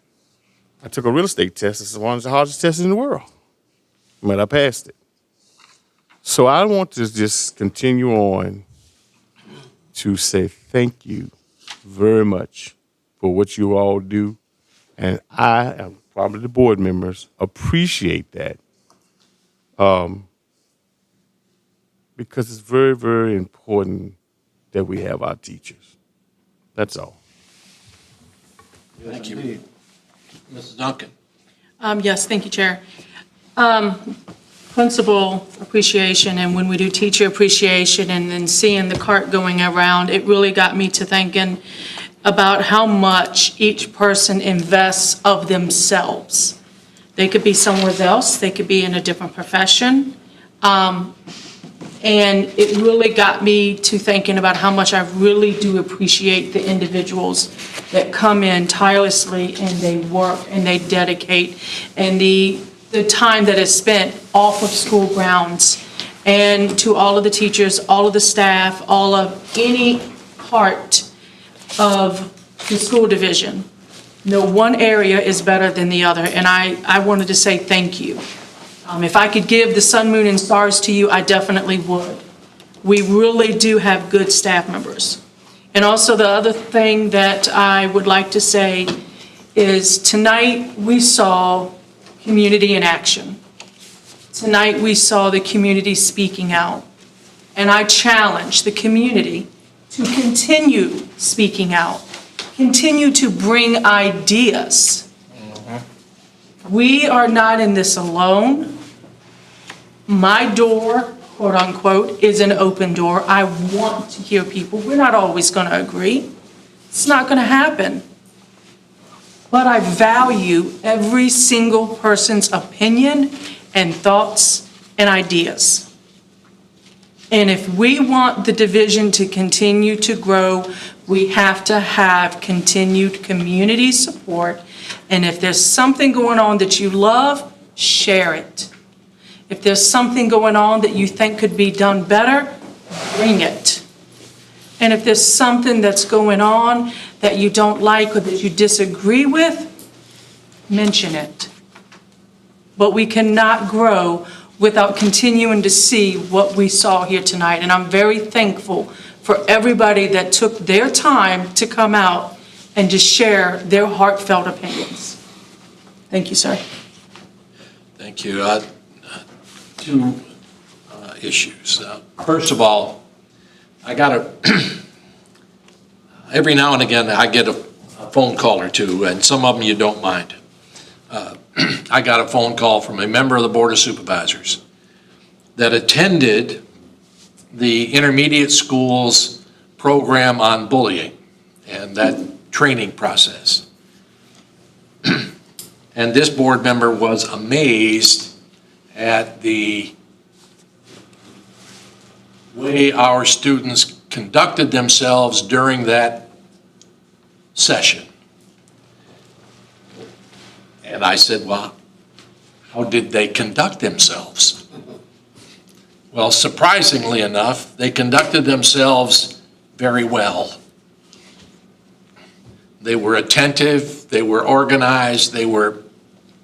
I took a real estate test. It's one of the hardest tests in the world, but I passed it. So I want to just continue on to say thank you very much for what you all do. And I, and probably the board members, appreciate that. Because it's very, very important that we have our teachers. That's all. Thank you. Mrs. Duncan. Yes, thank you, Chair. Principal appreciation, and when we do teacher appreciation and then seeing the cart going around, it really got me to thinking about how much each person invests of themselves. They could be somewhere else, they could be in a different profession. And it really got me to thinking about how much I really do appreciate the individuals that come in tirelessly and they work and they dedicate, and the time that is spent off of school grounds. And to all of the teachers, all of the staff, all of any part of the school division, no one area is better than the other, and I wanted to say thank you. If I could give the sun, moon, and stars to you, I definitely would. We really do have good staff members. And also the other thing that I would like to say is tonight we saw community in action. Tonight we saw the community speaking out. And I challenge the community to continue speaking out, continue to bring ideas. We are not in this alone. My door quote unquote, is an open door. I want to hear people. We're not always going to agree. It's not going to happen. But I value every single person's opinion and thoughts and ideas. And if we want the division to continue to grow, we have to have continued community support. And if there's something going on that you love, share it. If there's something going on that you think could be done better, bring it. And if there's something that's going on that you don't like or that you disagree with, mention it. But we cannot grow without continuing to see what we saw here tonight. And I'm very thankful for everybody that took their time to come out and to share their heartfelt opinions. Thank you, sir. Thank you. Two issues. First of all, I got every now and again I get a phone call or two, and some of them you don't mind. I got a phone call from a member of the Board of Supervisors that attended the intermediate school's program on bullying and that training process. And this board member was amazed at the way our students conducted themselves during that session. And I said, well, how did they conduct themselves? Well, surprisingly enough, they conducted themselves very well. They were attentive, they were organized, they were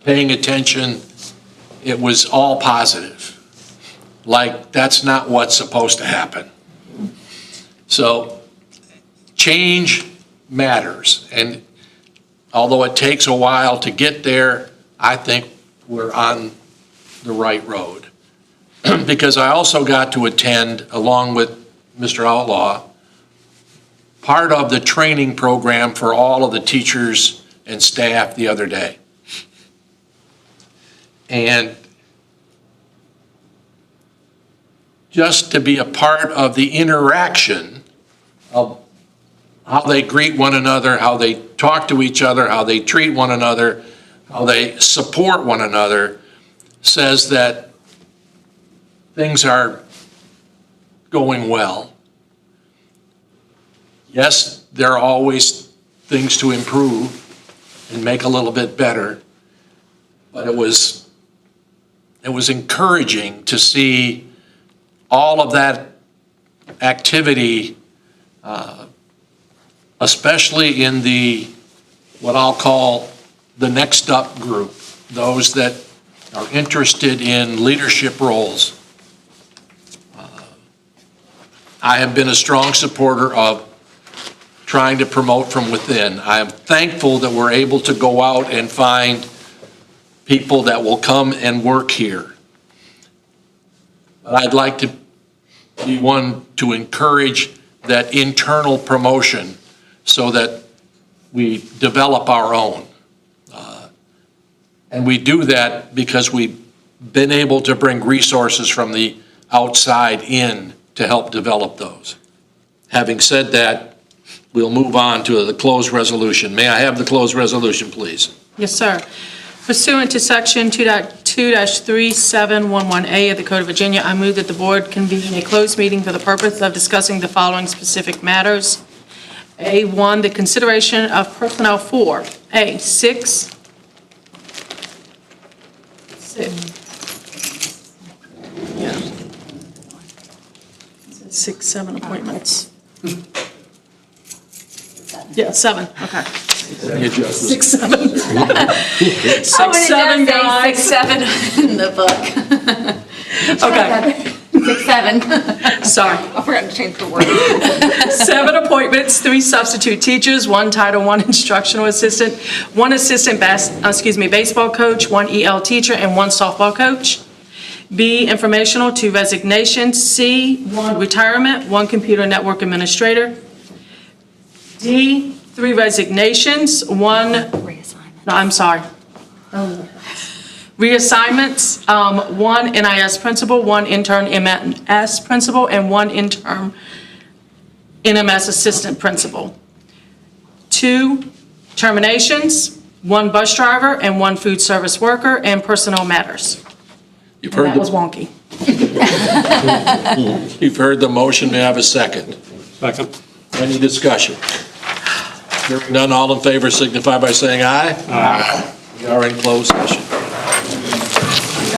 paying attention. It was all positive. Like, that's not what's supposed to happen. So, change matters. And although it takes a while to get there, I think we're on the right road. Because I also got to attend, along with Mr. Outlaw, part of the training program for all of the teachers and staff the other day. And just to be a part of the interaction of how they greet one another, how they talk to each other, how they treat one another, how they support one another, says that things are going well. Yes, there are always things to improve and make a little bit better, but it was encouraging to see all of that activity, especially in the, what I'll call the next up group, those that are interested in leadership roles. I have been a strong supporter of trying to promote from within. I am thankful that we're able to go out and find people that will come and work here. But I'd like to be one to encourage that internal promotion so that we develop our own. And we do that because we've been able to bring resources from the outside in to help develop those. Having said that, we'll move on to the closed resolution. May I have the closed resolution, please? Yes, sir. Pursuant to Section 2.2-3711A of the Code of Virginia, I move that the board convene a closed meeting for the purpose of discussing the following specific matters. A1, the consideration of personnel for A6, 7 appointments. Yeah, 7, okay. 6, 7. 6, 7 guys. 6, 7 in the book. Okay. 6, 7. Sorry. I forgot to change the word. 7 appointments, 3 substitute teachers, 1 Title I instructional assistant, 1 assistant baseball coach, 1 EL teacher, and 1 softball coach. B, informational, 2 resignations. C, 1 retirement, 1 computer network administrator. D, 3 resignations, 1, no, I'm sorry. Reassignments, one NIS principal, one intern MS principal, and one intern NMS assistant principal. 2 terminations, 1 bus driver and 1 food service worker, and personnel matters. You've heard That was wonky. You've heard the motion. May I have a second? Second. Any discussion? Hearing none, all in favor signify by saying aye. Aye. We are in closed session.